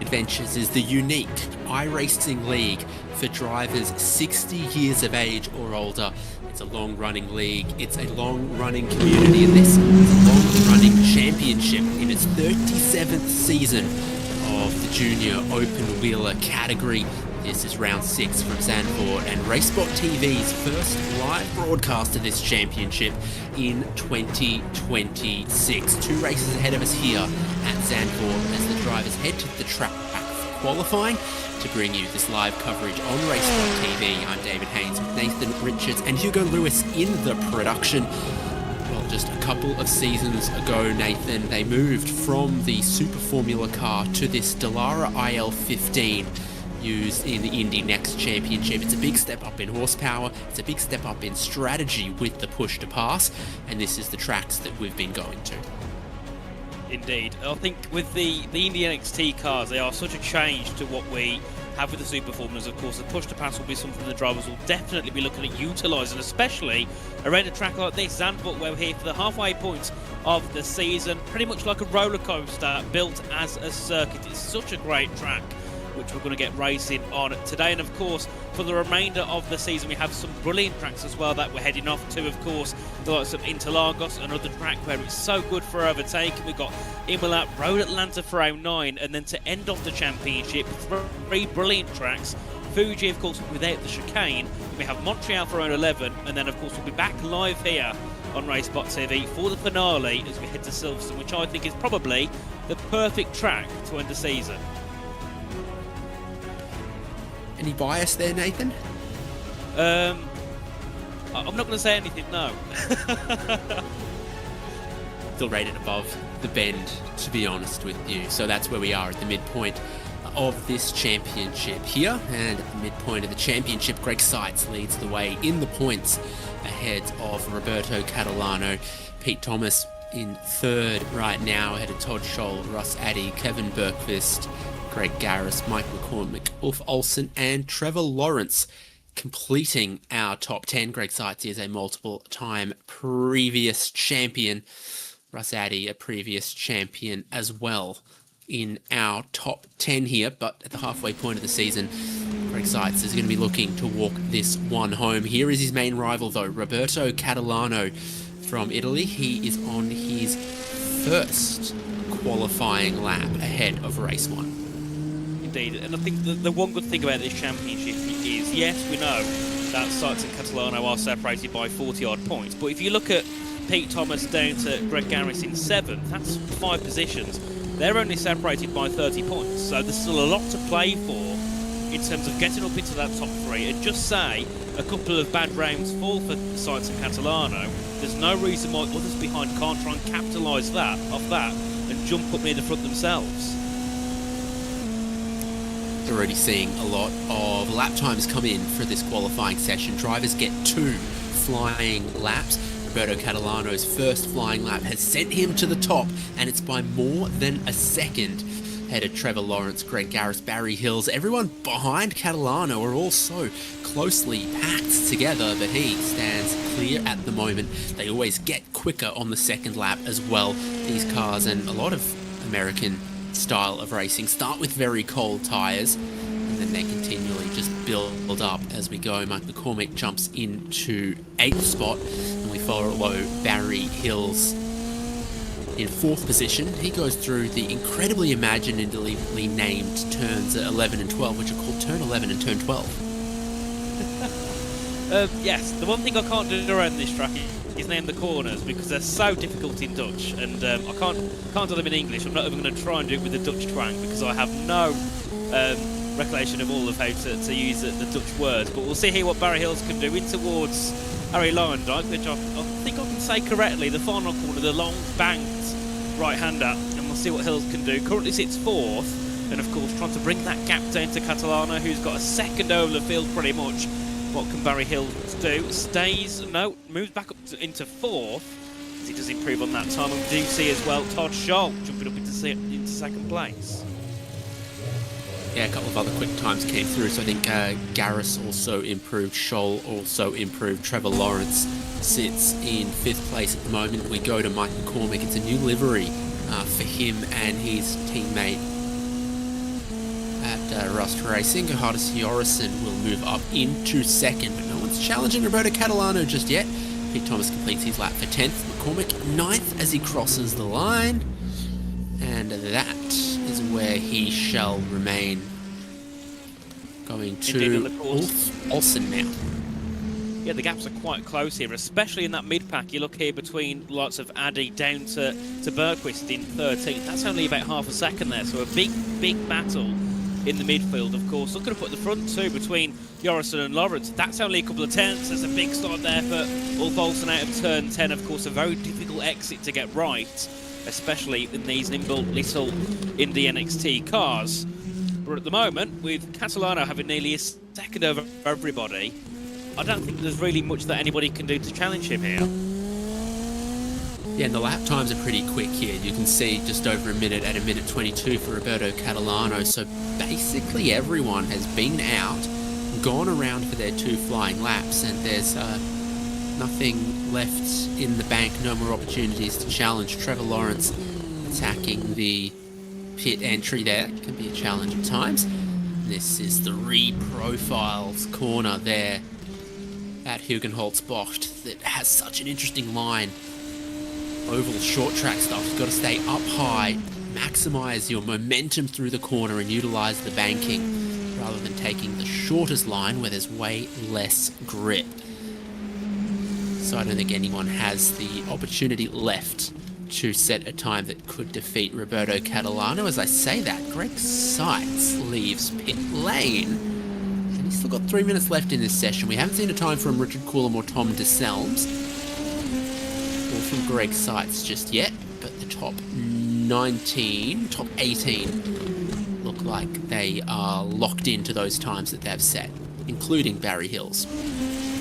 Adventures is the unique iRacing league for drivers 60 years of age or older. It's a long-running league, it's a long-running community, and this is a long-running championship in its 37th season of the Junior Open Wheeler category. This is round 6 from Zandvoort and RaceSpotTV's first live broadcast of this championship in 2026. 2 races ahead of us here at Zandvoort as the drivers head to the track for qualifying. To bring you this live coverage on RaceSpotTV, I'm David Haynes with Nathan Richards and Hugo Lewis in the production. Well, just a couple of seasons ago, Nathan, they moved from the Super Formula car to this Dallara IL15 used in the Indy Next Championship. It's a big step up in horsepower, it's a big step up in strategy with the push to pass, and this is the tracks that we've been going to. Indeed. I think with the Indy NXT cars, they are such a change to what we have with the Super Formulas. Of course, the push to pass will be something the drivers will definitely be looking at utilising, especially around a track like this, Zandvoort, where we're here for the halfway point of the season. Pretty much like a roller coaster built as a circuit. It's such a great track, which we're going to get racing on today. And of course, for the remainder of the season, we have some brilliant tracks as well that we're heading off to. Of course, the likes of Interlagos, another track where it's so good for overtaking. We've got Imola, Road Atlanta for round 9, and then to end off the championship, 3 brilliant tracks. Fuji, of course, without the chicane. We have Montreal for round 11, and then of course we'll be back live here on RaceSpotTV for the finale as we head to Silverstone, which I think is probably the perfect track to end the season. Any bias there, Nathan? I'm not going to say anything, no. Still rated above the bend, to be honest with you. So that's where we are at the midpoint of this championship here. And at the midpoint of the championship, Greg Seitz leads the way in the points ahead of Roberto Catalano. Pete Thomas in 3rd right now, ahead of Todd Scholl, Russ Addy, Kevin Bergqvist, Greg Garris, Mike McCormick, Ulf Olsen, and Trevor Lawrence completing our top 10. Greg Seitz is a multiple-time previous champion. Russ Addy, a previous champion as well in our top 10 here. But at the halfway point of the season, Greg Seitz is going to be looking to walk this one home. Here is his main rival, though, Roberto Catalano from Italy. He is on his first qualifying lap ahead of race 1. Indeed, and I think the one good thing about this championship is, yes, we know that Seitz and Catalano are separated by 40-odd points, but if you look at Pete Thomas down to Greg Garris in 7th, that's 5 positions. They're only separated by 30 points, so there's still a lot to play for in terms of getting up into that top 3. And just say a couple of bad rounds fall for Seitz and Catalano, there's no reason why others behind can't try and capitalise off that and jump up near the front themselves. We're already seeing a lot of lap times come in for this qualifying session. Drivers get 2 flying laps. Roberto Catalano's first flying lap has sent him to the top, and it's by more than a second. Ahead of Trevor Lawrence, Greg Garris, Barry Hills, everyone behind Catalano are all so closely packed together, but he stands clear at the moment. They always get quicker on the second lap as well. These cars and a lot of American style of racing start with very cold tyres, and then they continually just build up as we go. Mike McCormick jumps into 8th spot, and we follow Barry Hills in 4th position. He goes through the incredibly imaginatively named turns 11 and 12, which are called Turn 11 and Turn 12. Yes, the one thing I can't do around this track is name the corners, because they're so difficult in Dutch, and I can't do them in English. I'm not even going to try and do it with the Dutch twang, because I have no recollection of all of how to use the Dutch words. But we'll see here what Barry Hills can do in towards Harry Lowendijk, which I think I can say correctly, the final corner, the long banked right-hander, and we'll see what Hills can do. Currently sits 4th, and of course trying to bring that gap down to Catalano, who's got a second over the field pretty much. What can Barry Hills do? Moves back up into 4th, as he does improve on that time. And we do see as well Todd Scholl jumping up into 2nd place. Yeah, a couple of other quick times came through, so I think Garris also improved, Scholl also improved. Trevor Lawrence sits in 5th place at the moment. We go to Mike McCormick. It's a new livery for him and his teammate at Rust Racing. Johannes Jorrison will move up into 2nd, but no one's challenging Roberto Catalano just yet. Pete Thomas completes his lap for 10th. McCormick 9th as he crosses the line, and that is where he shall remain. Going to Olsen now. Yeah, the gaps are quite close here, especially in that mid-pack. You look here between lots of Addy down to Bergquist in 13th. That's only about half a second there, so a big battle in the midfield, of course. Looking to put the front 2 between Jorrison and Lawrence. That's only a couple of tenths. There's a big start there for Ulf Olsen out of turn 10. Of course, a very difficult exit to get right, especially in these nimble little Indy NXT cars. But at the moment, with Catalano having nearly a second over everybody, I don't think there's really much that anybody can do to challenge him here. Yeah, and the lap times are pretty quick here. You can see just over a minute at 1:22 for Roberto Catalano. So basically everyone has been out, gone around for their 2 flying laps, and there's nothing left in the bank, no more opportunities to challenge. Trevor Lawrence attacking the pit entry there. Can be a challenge at times. This is the re-profiles corner there at Hugenholz-Bocht that has such an interesting line. Oval short track stuff. You've got to stay up high, maximize your momentum through the corner and utilize the banking rather than taking the shortest line where there's way less grip. So I don't think anyone has the opportunity left to set a time that could defeat Roberto Catalano. As I say that, Greg Seitz leaves pit lane, and he's still got 3 minutes left in this session. We haven't seen a time from Richard Coulomb or Tom DeSelms, or from Greg Seitz just yet, but the top 18 look like they are locked into those times that they've set, including Barry Hills.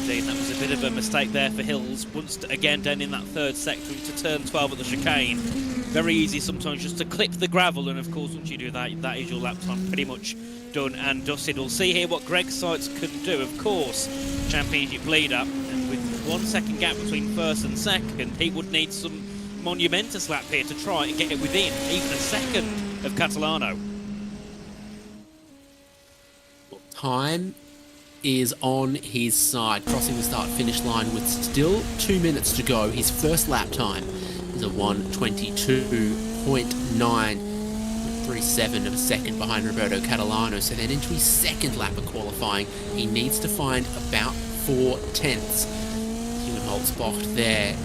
That was a bit of a mistake there for Hills. Once again down in that 3rd sector into turn 12 at the chicane. Very easy sometimes just to clip the gravel, and of course once you do that, that is your lap time pretty much done and dusted. We'll see here what Greg Seitz can do. Of course, championship leader, and with 1 second gap between 1st and 2nd, he would need some monumentous lap here to try and get it within even a second of Catalano. Time is on his side, crossing the start-finish line with still 2 minutes to go. His first lap time is a 1:22.937 of a second behind Roberto Catalano. So then into his second lap of qualifying, he needs to find about 4/10. Holtzbocht there.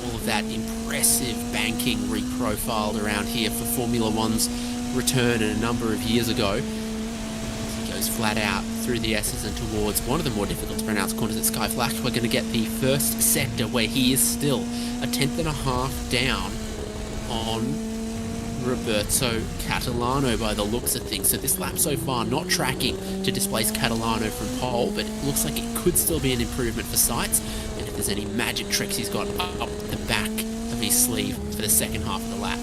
All of that impressive banking reprofiled around here for Formula One's return a number of years ago. He goes flat out through the S's and towards one of the more difficult to pronounce corners at Sky Flash. We're going to get the first sector where he is still a 1/10.5 down on Roberto Catalano by the looks of things. So this lap so far not tracking to displace Catalano from pole, but it looks like it could still be an improvement for Seitz. And if there's any magic tricks he's got up the back of his sleeve for the second half of the lap.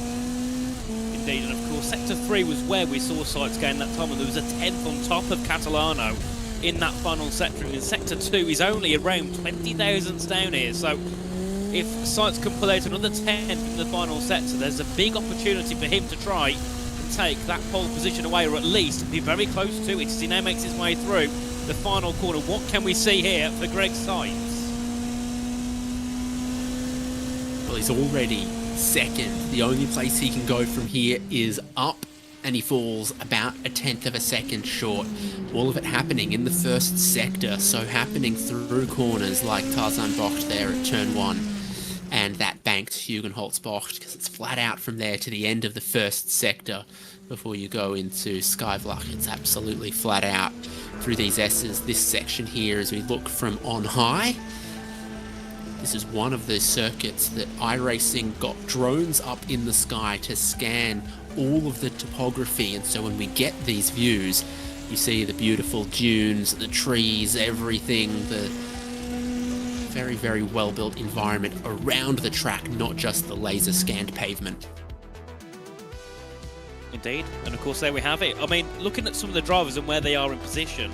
Indeed, and of course sector 3 was where we saw Seitz gain that time, and there was a 10th on top of Catalano in that final sector. And in sector 2 he's only around 20 thousandths down here, so if Seitz can pull out another 10 in the final sector, there's a big opportunity for him to try and take that pole position away, or at least be very close to it as he now makes his way through the final corner. What can we see here for Greg Seitz? Well, he's already second. The only place he can go from here is up, and he falls about a 1/10 of a second short. All of it happening in the first sector, so happening through corners like Tarzan Bocht there at turn 1. And that banked Hugenholz-Bocht, because it's flat out from there to the end of the first sector before you go into Skyvlach. It's absolutely flat out through these S's. This section here, as we look from on high, this is one of the circuits that iRacing got drones up in the sky to scan all of the topography, and so when we get these views, you see the beautiful dunes, the trees, everything, the very, very well-built environment around the track, not just the laser-scanned pavement. Indeed, and of course there we have it. I mean, looking at some of the drivers and where they are in position,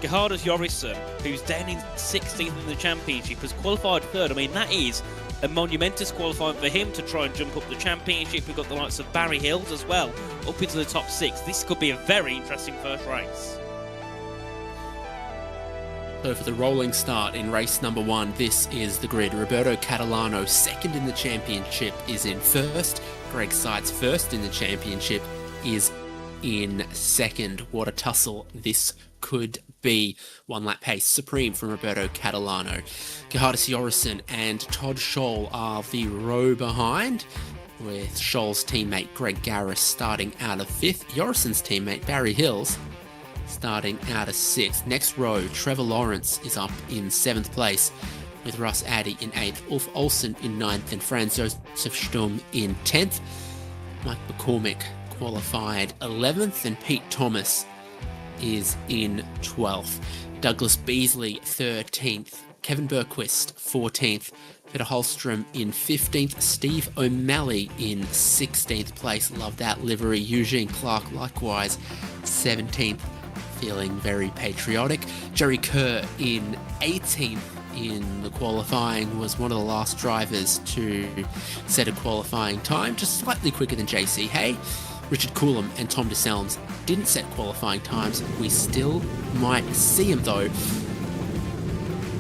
Gerhardus Jorrison, who's down in 16th in the championship, has qualified third. I mean, that is a monumentous qualifying for him to try and jump up the championship. We've got the likes of Barry Hills as well, up into the top 6. This could be a very interesting first race. So for the rolling start in race number 1, this is the grid. Roberto Catalano, second in the championship, is in first. Greg Seitz, first in the championship, is in second. What a tussle this could be. One lap pace supreme from Roberto Catalano. Gerhardus Jorrison and Todd Scholl are the row behind, with Scholl's teammate Greg Garris starting out of 5th. Jorrison's teammate Barry Hills starting out of 6th. Next row, Trevor Lawrence is up in 7th place, with Russ Addy in 8th, Ulf Olsen in 9th, and Franz Josef Sturm in 10th. Mike McCormick qualified 11th, and Pete Thomas is in 12th. Douglas Beasley 13th, Kevin Bergquist 14th, Peter Holstrom in 15th, Steve O'Malley in 16th place. Love that livery. Eugene Clark likewise 17th, feeling very patriotic. Jerry Kerr in 18th in the qualifying, was one of the last drivers to set a qualifying time, just slightly quicker than JC Hay. Richard Coulomb and Tom DeSelms didn't set qualifying times. We still might see them though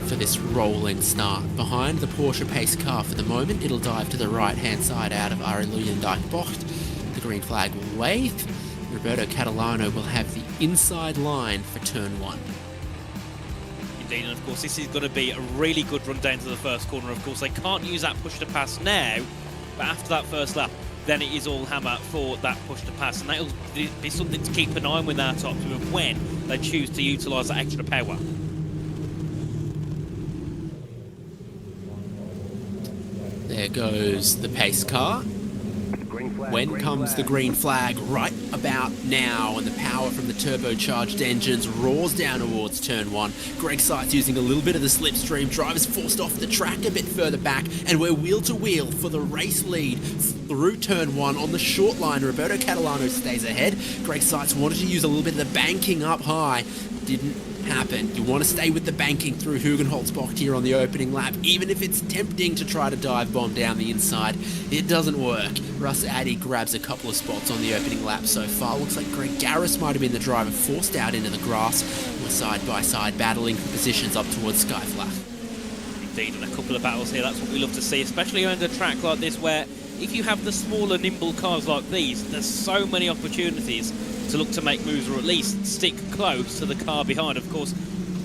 for this rolling start. Behind the Porsche pace car for the moment, it'll dive to the right hand side out of Arie Luyendyk-Bocht. The green flag will wave. Roberto Catalano will have the inside line for turn 1. Indeed, and of course this is going to be a really good run down to the first corner. Of course they can't use that push to pass now, but after that first lap, then it is all hammer for that push to pass, and that'll be something to keep an eye on with our top two of when they choose to utilise that extra power. There goes the pace car. When comes the green flag? Right about now, and the power from the turbocharged engines roars down towards turn 1. Greg Seitz using a little bit of the slipstream. Drivers forced off the track a bit further back, and we're wheel to wheel for the race lead through turn 1 on the short line. Roberto Catalano stays ahead. Greg Seitz wanted to use a little bit of the banking up high didn't happen. You want to stay with the banking through Hugenholtzbocht here on the opening lap, even if it's tempting to try to dive bomb down the inside. It doesn't work. Russ Addy grabs a couple of spots on the opening lap so far. Looks like Greg Garris might have been the driver forced out into the grass. We're side by side battling for positions up towards Skyflak. Indeed, and a couple of battles here, that's what we love to see, especially on a track like this where if you have the smaller, nimble cars like these, there's so many opportunities to look to make moves or at least stick close to the car behind. Of course,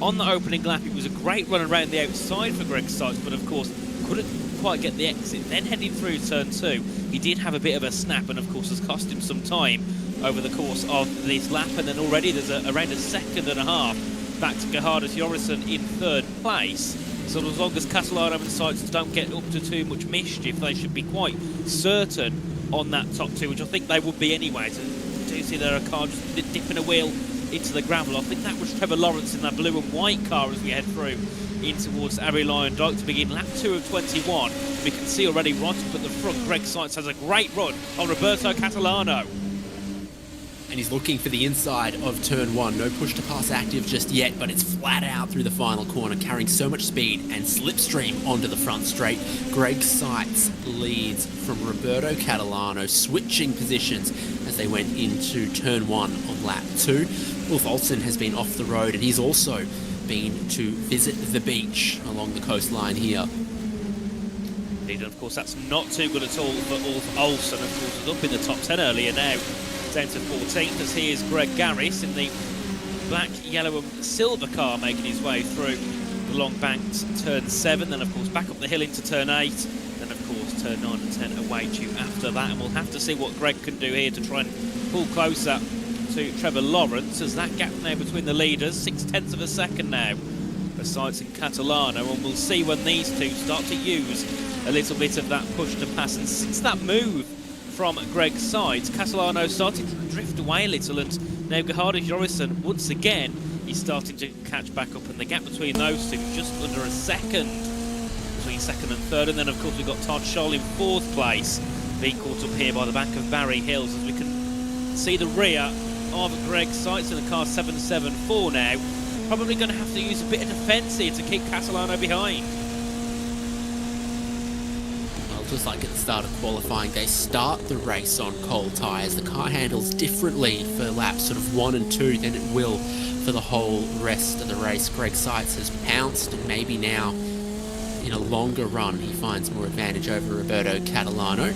on the opening lap, it was a great run around the outside for Greg Sykes, but of course, couldn't quite get the exit. Then heading through turn 2, he did have a bit of a snap and of course has cost him some time over the course of this lap. And then already there's around a second and a half back to Gerhardus Jorrison in third place. So as long as Catalano and Sykes don't get up to too much mischief, they should be quite certain on that top 2, which I think they would be anyway. So do you see there a car just dipping a wheel into the gravel? I think that was Trevor Lawrence in that blue and white car as we head through in towards Abbey Lion Dyke to begin lap 2 of 21. We can see already right up at the front, Greg Sykes has a great run on Roberto Catalano. And he's looking for the inside of turn 1. No push to pass active just yet, but it's flat out through the final corner, carrying so much speed and slipstream onto the front straight. Greg Sykes leads from Roberto Catalano, switching positions as they went into turn 1 of lap 2. Ulf Olsen has been off the road, and he's also been to visit the beach along the coastline here. Indeed, and of course that's not too good at all for Ulf Olsen. Of course, was up in the top 10 earlier now, down to 14th, as here's Greg Garris in the black, yellow and silver car making his way through the long banked turn 7, then of course back up the hill into turn 8, then of course turn 9 and 10 await you after that. And we'll have to see what Greg can do here to try and pull closer to Trevor Lawrence, as that gap now between the leaders, 0.6 of a second now for Sykes and Catalano, and we'll see when these two start to use a little bit of that push to pass. And since that move from Greg Sykes, Catalano started to drift away a little, and now Gerhardus Jorrison once again he's starting to catch back up, and the gap between those two just under a second between second and third. And then of course we've got Todd Scholl in 4th place, being caught up here by the back of Barry Hills, as we can see the rear of Greg Sykes in the car 774 now. Probably going to have to use a bit of defence here to keep Catalano behind. Just like at the start of qualifying, they start the race on cold tyres. The car handles differently for laps sort of 1 and 2 than it will for the whole rest of the race. Greg Sykes has pounced, and maybe now in a longer run he finds more advantage over Roberto Catalano.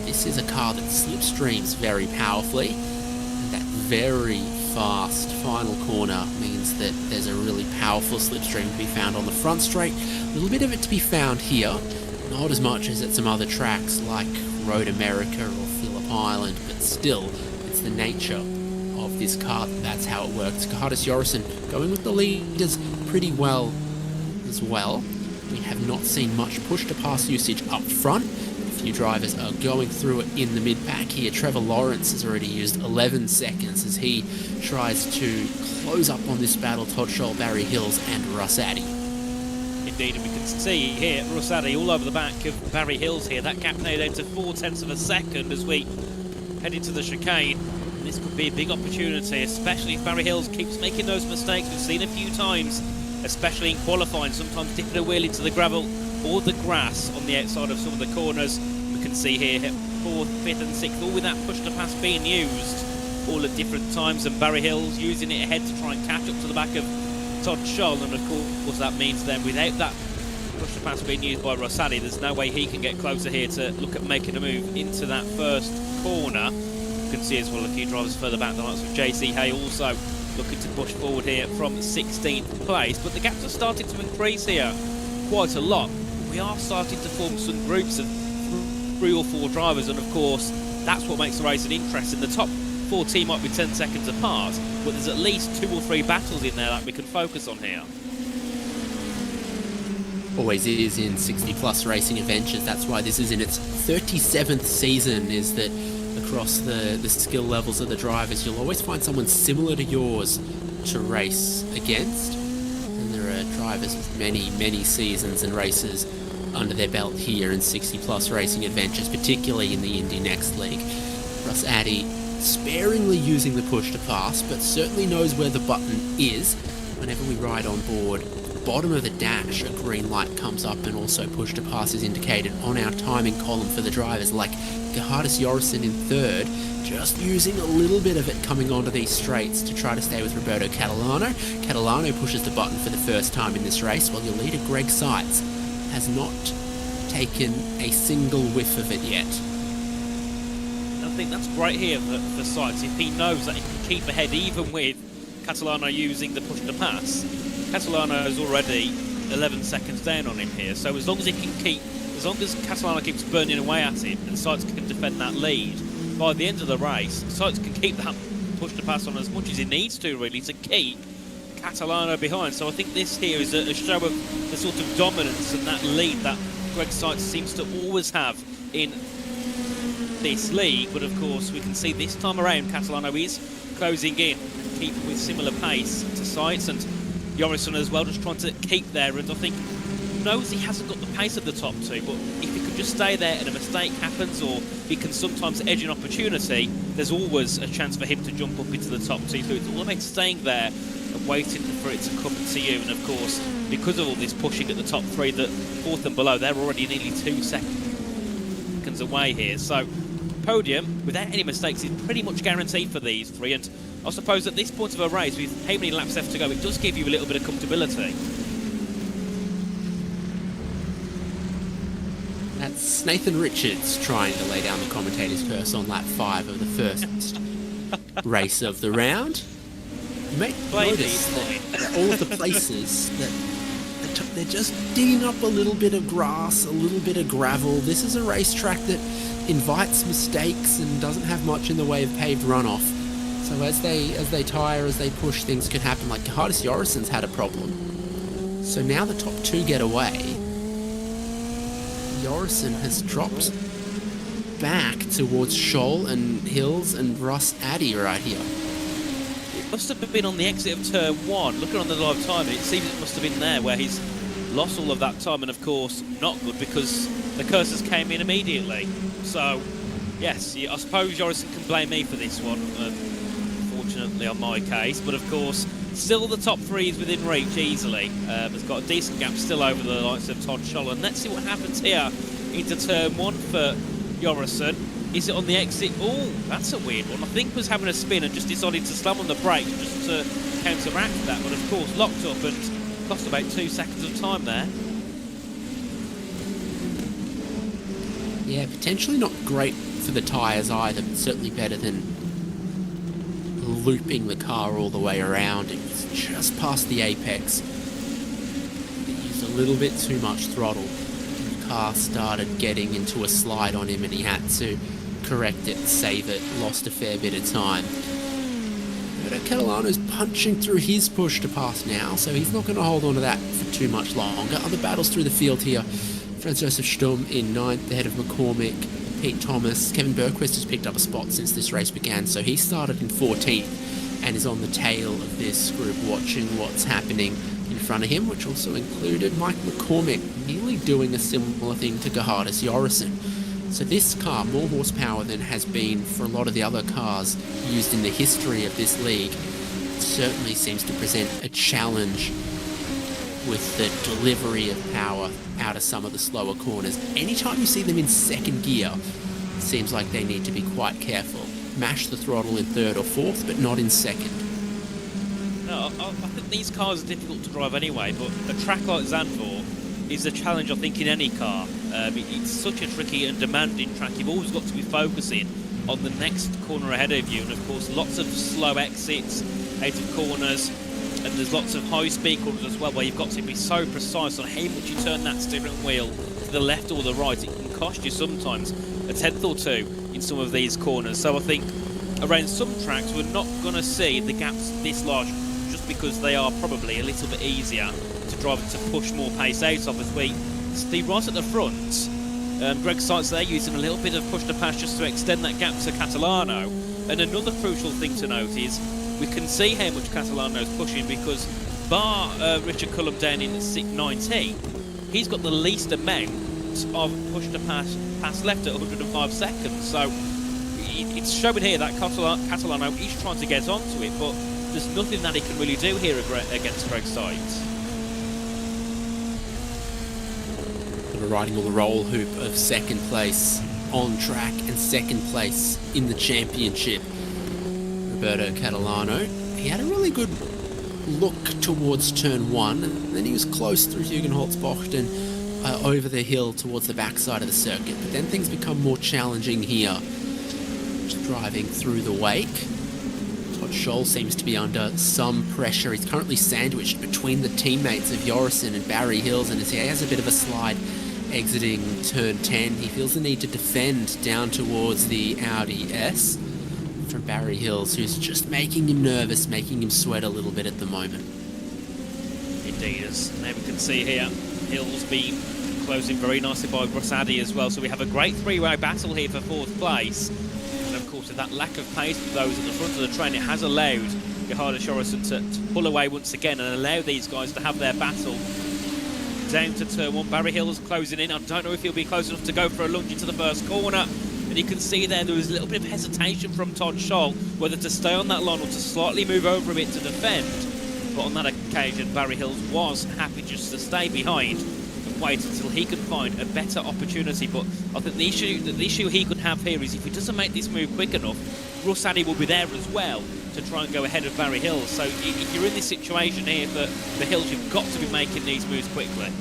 This is a car that slipstreams very powerfully, and that very fast final corner means that there's a really powerful slipstream to be found on the front straight. A little bit of it to be found here. Not as much as at some other tracks like Road America or Phillip Island, but still, it's the nature of this car that's how it works. Gerhardus Jorrison going with the leaders pretty well as well. We have not seen much push-to-pass usage up front. A few drivers are going through it in the mid-pack here. Trevor Lawrence has already used 11 seconds as he tries to close up on this battle. Todd Scholl, Barry Hills and Russ Addy. Indeed, and we can see here Russ Addy all over the back of Barry Hills here. That gap now down to 0.4 of a second as we head into the chicane. And this could be a big opportunity, especially if Barry Hills keeps making those mistakes we've seen a few times, especially in qualifying, sometimes dipping a wheel into the gravel or the grass on the outside of some of the corners. We can see here 4th, 5th and 6th, all with that push to pass being used all at different times, and Barry Hills using it ahead to try and catch up to the back of Todd Scholl. And of course that means then without that push to pass being used by Russ Addy, there's no way he can get closer here to look at making a move into that first corner. You can see as well a few drivers further back, the likes of JC Hay also looking to push forward here from 16th place, but the gaps are starting to increase here quite a lot. We are starting to form some groups of 3 or 4 drivers, and of course that's what makes the race an interesting. The top 4 teams might be 10 seconds apart, but there's at least 2 or 3 battles in there that we can focus on here. Always is in 60 plus racing adventures. That's why this is in its 37th season, is that across the skill levels of the drivers you'll always find someone similar to yours to race against, and there are drivers with many seasons and races under their belt here in 60 plus racing adventures, particularly in the Indy Next League. Russ Addy sparingly using the push to pass, but certainly knows where the button is, whenever we ride on board, bottom of the dash, a green light comes up and also push to pass is indicated on our timing column for the drivers, like Gerhardus Jorrison in third, just using a little bit of it coming onto these straights to try to stay with Roberto Catalano. Catalano pushes the button for the first time in this race, while your leader Greg Seitz has not taken a single whiff of it yet. I think that's great here for Seitz. If he knows that he can keep ahead even with Catalano using the push to pass, Catalano is already 11 seconds down on him here. So as long as Catalano keeps burning away at him and Seitz can defend that lead, by the end of the race, Seitz can keep that push to pass on as much as he needs to, really, to keep Catalano behind. So I think this here is a show of the sort of dominance and that lead that Greg Seitz seems to always have in this league. But of course, we can see this time around Catalano is closing in, keeping with similar pace to Seitz, and Jorrison as well, just trying to keep there. And I think knows he hasn't got the pace of the top two, but if he could just stay there and a mistake happens, or he can sometimes edge an opportunity, there's always a chance for him to jump up into the top two. So it's all about staying there and waiting for it to come to you. And of course, because of all this pushing at the top three, that fourth and below, they're already nearly 2 seconds away here. So podium, without any mistakes, is pretty much guaranteed for these three. And I suppose at this point of a race, with how many laps left to go, it does give you a little bit of comfortability. That's Nathan Richards trying to lay down the commentator's curse on lap 5 of the first race of the round. You may notice that all of the places that they're just digging up a little bit of grass, a little bit of gravel. This is a racetrack that invites mistakes and doesn't have much in the way of paved runoff. So as they tire, as they push, things can happen. Like Gerhardus Jorrison's had a problem. So now the top two get away. Jorrison has dropped back towards Scholl and Hills and Ross Addy right here. It must have been on the exit of turn 1. Looking on the live time, it seems it must have been there where he's lost all of that time, and of course not good because the cursors came in immediately. So yes, I suppose Jorrison can blame me for this one, unfortunately on my case, but of course still the top three is within reach easily. Has got a decent gap still over the likes of Todd Scholl. And let's see what happens here into turn 1 for Jorrison. Is it on the exit? Oh, that's a weird one. I think was having a spin and just decided to slam on the brakes just to counteract that. But of course locked up and lost about 2 seconds of time there. Yeah, potentially not great for the tyres either, but certainly better than looping the car all the way around. It was just past the apex. It used a little bit too much throttle. The car started getting into a slide on him and he had to correct it, save it, lost a fair bit of time. But Catalano's punching through his push to pass now, so he's not going to hold on to that for too much longer. Other battles through the field here. Franz Josef Sturm in 9th, ahead of McCormick, Pete Thomas. Kevin Bergquist has picked up a spot since this race began, so he started in 14th and is on the tail of this group watching what's happening in front of him, which also included Mike McCormick nearly doing a similar thing to Gerhardus Jorrison. So this car, more horsepower than has been for a lot of the other cars used in the history of this league, certainly seems to present a challenge with the delivery of power out of some of the slower corners. Anytime you see them in second gear, it seems like they need to be quite careful. Mash the throttle in third or fourth, but not in second. No, I think these cars are difficult to drive anyway, but a track like Zandvoort is a challenge, I think, in any car. It's such a tricky and demanding track. You've always got to be focusing on the next corner ahead of you, and of course lots of slow exits out of corners. And there's lots of high-speed corners as well, where you've got to be so precise on how much you turn that steering wheel to the left or the right. It can cost you sometimes a tenth or two in some of these corners. So I think around some tracks we're not going to see the gaps this large, just because they are probably a little bit easier to drive and to push more pace out of. As we see right at the front, Greg Seitz there using a little bit of push to pass just to extend that gap to Catalano. And another crucial thing to note is we can see how much Catalano's pushing, because bar Richard Cullum down in 19, he's got the least amount of push to pass left at 105 seconds. So it's showing here that Catalano is trying to get onto it, but there's nothing that he can really do here against Greg Sides. We're riding on the roll hoop of second place on track and second place in the championship. Roberto Catalano, he had a really good look towards turn one, and then he was close through Hugenholzbocht and over the hill towards the backside of the circuit, but then things become more challenging here. Just driving through the wake. Todd Scholl seems to be under some pressure. He's currently sandwiched between the teammates of Jorrison and Barry Hills, and as he has a bit of a slide exiting turn 10, he feels the need to defend down towards the Audi S from Barry Hills, who's just making him nervous, making him sweat a little bit at the moment. Indeed, as we can see here, Hills be closing very nicely by Russ Addy as well, so we have a great three-way battle here for fourth place. And of course, with that lack of pace for those at the front of the train, it has allowed Johannes Jorrison to pull away once again and allow these guys to have their battle. Down to turn one, Barry Hills closing in. I don't know if he'll be close enough to go for a lunge into the first corner. And you can see there was a little bit of hesitation from Todd Scholl, whether to stay on that line or to slightly move over a bit to defend. But on that occasion, Barry Hills was happy just to stay behind and wait until he could find a better opportunity. But I think the issue he could have here is if he doesn't make this move quick enough, Russ Addy will be there as well to try and go ahead of Barry Hills. So if you're in this situation here for Hills, you've got to be making these moves quickly.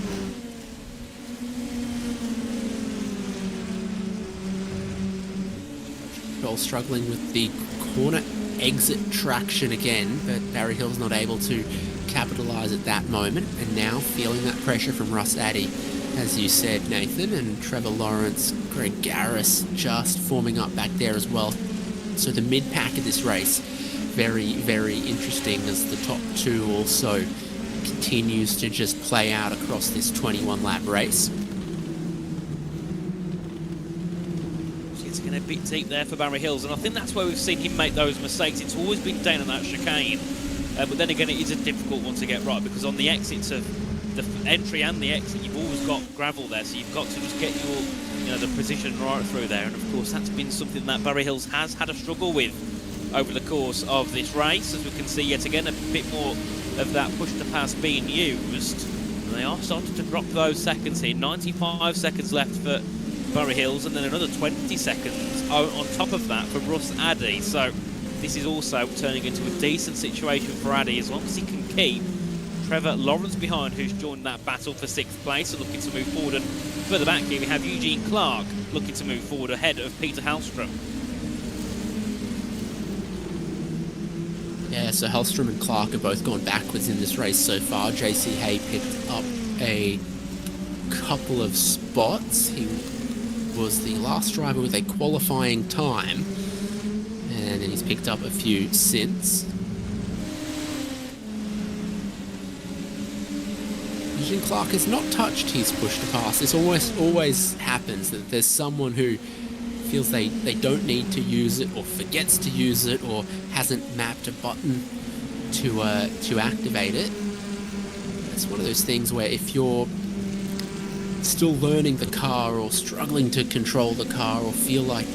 Scholl struggling with the corner exit traction again, but Barry Hill's not able to capitalise at that moment, and now feeling that pressure from Russ Addy, as you said, Nathan, and Trevor Lawrence, Greg Garris just forming up back there as well. So the mid-pack of this race, very, very interesting as the top two also continues to just play out across this 21-lap race. It's going a bit deep there for Barry Hills, and I think that's where we've seen him make those mistakes. It's always been down on that chicane, but then again, it is a difficult one to get right because on the exits of the entry and the exit, you've always got gravel there, so you've got to just get your, the position right through there. And of course, that's been something that Barry Hills has had a struggle with over the course of this race, as we can see yet again a bit more of that push to pass being used. And they are starting to drop those seconds here. 95 seconds left for Barry Hills, and then another 20 seconds on top of that for Russ Addy. So this is also turning into a decent situation for Addy as long as he can keep Trevor Lawrence behind, who's joined that battle for 6th place and looking to move forward. And further back here we have Eugene Clark looking to move forward ahead of Peter Hallstrom. Yeah, so Hallstrom and Clark have both gone backwards in this race so far. JC Hay picked up a couple of spots. He was the last driver with a qualifying time, and then he's picked up a few since. Eugene Clark has not touched his push to pass. This always happens, that there's someone who feels they don't need to use it, or forgets to use it, or hasn't mapped a button to activate it. It's one of those things where if you're still learning the car or struggling to control the car or feel like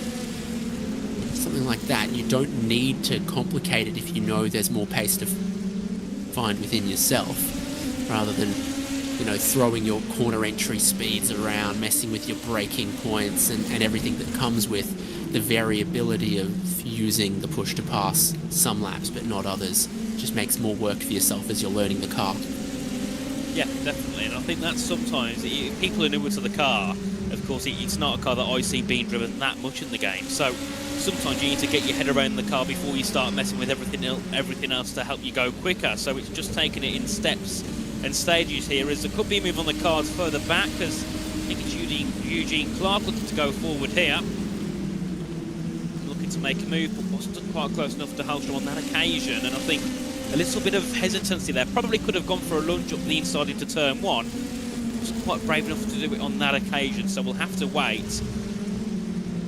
something like that, you don't need to complicate it if you know there's more pace to find within yourself, rather than throwing your corner entry speeds around, messing with your braking points and everything that comes with the variability of using the push to pass some laps but not others. It just makes more work for yourself as you're learning the car. Yeah, definitely, and I think that's sometimes, people are newer to the car, of course it's not a car that I see being driven that much in the game, so sometimes you need to get your head around the car before you start messing with everything else to help you go quicker. So it's just taking it in steps and stages here, as there could be a move on the cards further back, as I think it's Eugene Clark looking to go forward here. Looking to make a move, but wasn't quite close enough to Hallstrom on that occasion, and I think a little bit of hesitancy there. Probably could have gone for a lunge up the inside into turn one. Wasn't quite brave enough to do it on that occasion, so we'll have to wait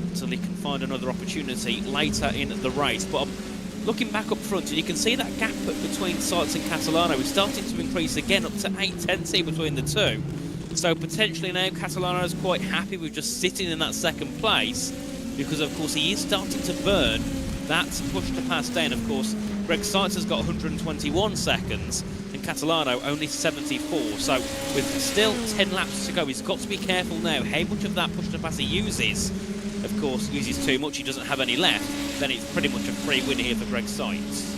until he can find another opportunity later in the race. But looking back up front, and you can see that gap between Sites and Catalano is starting to increase again, up to 8 tenths here between the two. So potentially now Catalano is quite happy with just sitting in that second place, because of course he is starting to burn that push to pass down. Of course, Greg Seitz has got 121 seconds and Catalano only 74. So with still 10 laps to go, he's got to be careful now how much of that push to pass he uses. Of course, uses too much, he doesn't have any left, then it's pretty much a free win here for Greg Seitz.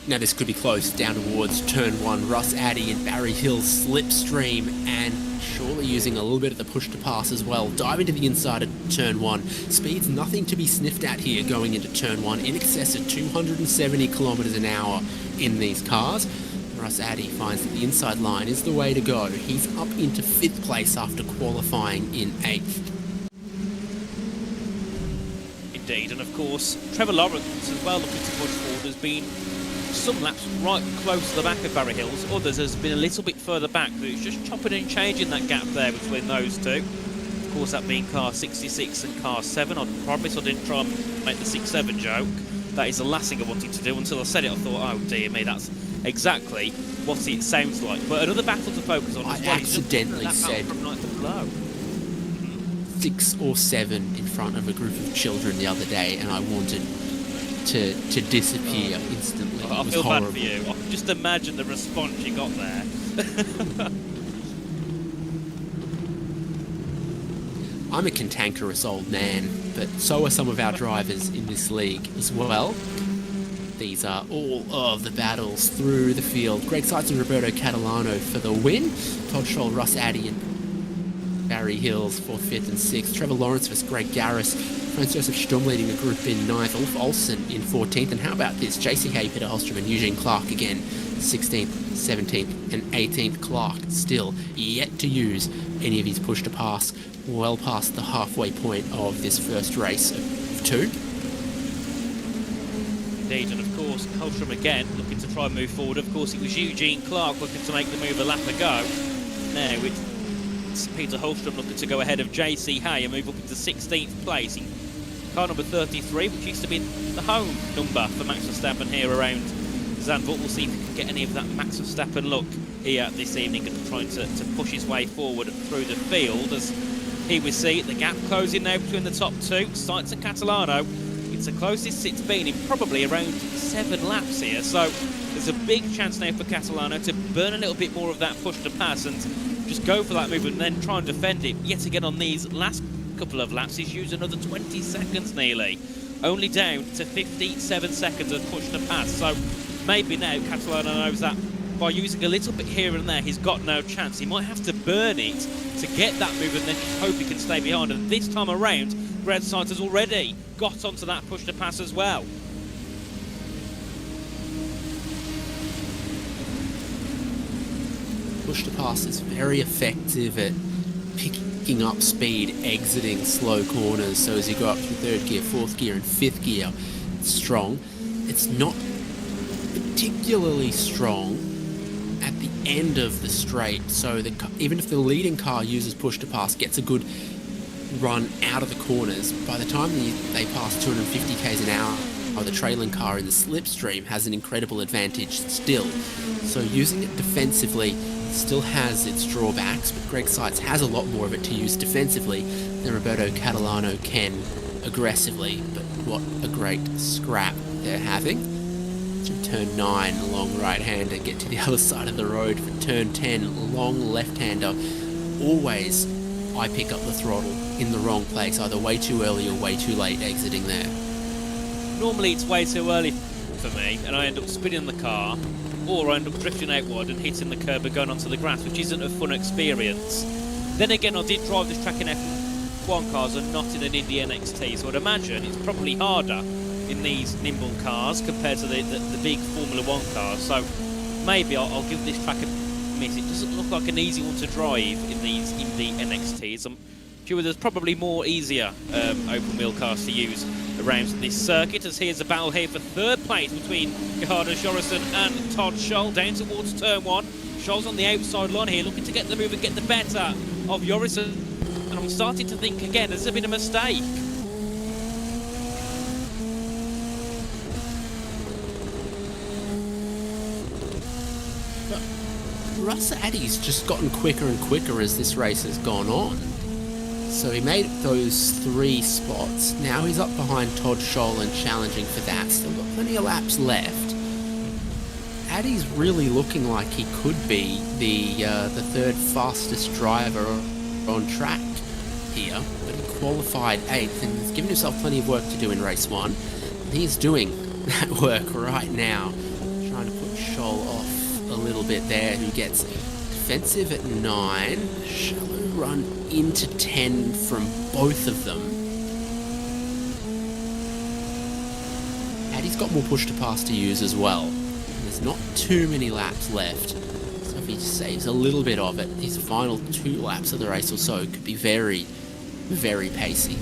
Now this could be close down towards turn 1. Russ Addy and Barry Hill slipstream and surely using a little bit of the push to pass as well. Dive into the inside of turn 1. Speed's nothing to be sniffed at here going into turn 1. In excess of 270 kilometers an hour in these cars. Russ Addy finds that the inside line is the way to go. He's up into 5th place after qualifying in 8th. Indeed, and of course, Trevor Lawrence as well looking to push forward. Has been some laps right close to the back of Barry Hills, others has been a little bit further back, but it's just chopping and changing that gap there between those two. Of course, that being car 66 and car 7. I promise I didn't try and make the 6-7 joke. That is the last thing I wanted to do. Until I said it, I thought, oh dear me, that's exactly what it sounds like. But another battle to focus on as well. I accidentally said from night to blow. 6 or 7 in front of a group of children the other day, and I wanted to disappear instantly. I feel bad for you. I can just imagine the response you got there. I'm a cantankerous old man, but so are some of our drivers in this league as well. These are all of the battles through the field. Greg Seitz and Roberto Catalano for the win. Todd Scholl, Russ Addy and Barry Hills 4th, 5th and 6th. Trevor Lawrence vs Greg Garris. Franz Josef Sturm leading the group in 9th. Ulf Olsen in 14th. And how about this? JC Hay, Peter Holstrom and Eugene Clark again 16th, 17th and 18th. Clark still yet to use any of his push to pass well past the halfway point of this first race of 2. Indeed, and of course, Holstrom again looking to try and move forward. Of course, it was Eugene Clark looking to make the move a lap ago. Now it's Peter Holstrom looking to go ahead of JC Hay and move up into 16th place in car number 33, which used to be the home number for Max Verstappen here around Zandvoort. We'll see if he can get any of that Max Verstappen look here this evening and trying to push his way forward through the field. As here we see the gap closing now between the top 2, Seitz and Catalano. It's the closest it's been in probably around 7 laps here, so there's a big chance now for Catalano to burn a little bit more of that push to pass and just go for that move and then try and defend it. Yet again on these last couple of laps, he's used another 20 seconds nearly, only down to 57 seconds of push to pass. So maybe now Catalano knows that by using a little bit here and there, he's got no chance. He might have to burn it to get that move and then just hope he can stay behind. And this time around, Greg Seitz has already got onto that push to pass as well. Push to pass is very effective at picking up speed, exiting slow corners. So as you go up through 3rd gear, 4th gear and 5th gear, it's strong. It's not particularly strong at the end of the straight. So even if the leading car uses push to pass, gets a good run out of the corners, by the time they pass 250 k's an hour, the trailing car in the slipstream has an incredible advantage still. So using it defensively still has its drawbacks, but Greg Seitz has a lot more of it to use defensively than Roberto Catalano can aggressively. But what a great scrap they're having. Through turn 9, long right-hander, get to the other side of the road for turn 10, long left-hander. Always I pick up the throttle in the wrong place, either way too early or way too late exiting there. Normally it's way too early for me, and I end up spinning the car, or I end up drifting out wide and hitting the curb and going onto the grass, which isn't a fun experience. Then again, I did drive this track in F1 cars and not in an Indy NXT, so I'd imagine it's probably harder in these nimble cars compared to the big Formula 1 cars. So maybe I'll give this track a miss. It doesn't look like an easy one to drive in these Indy NXTs. I'm sure there's probably more easier open wheel cars to use around this circuit, as here's a battle here for 3rd place between Gerhard Jorgensen and Todd Scholl down towards turn 1. Scholl's on the outside line here, looking to get the move and get the better of Jorgensen. And I'm starting to think again, has there been a mistake? Russ Addy's just gotten quicker and quicker as this race has gone on. So he made those 3 spots. Now he's up behind Todd Scholl and challenging for that. Still got plenty of laps left. Addy's really looking like he could be the 3rd fastest driver on track here, but he qualified 8th and he's given himself plenty of work to do in race 1. And he's doing that work right now, trying to put Scholl off a little bit there, who gets defensive at 9, shallow run into 10 from both of them. Addy's got more push to pass to use as well. There's not too many laps left, so if he saves a little bit of it, his final 2 laps of the race or so could be very, very pacey.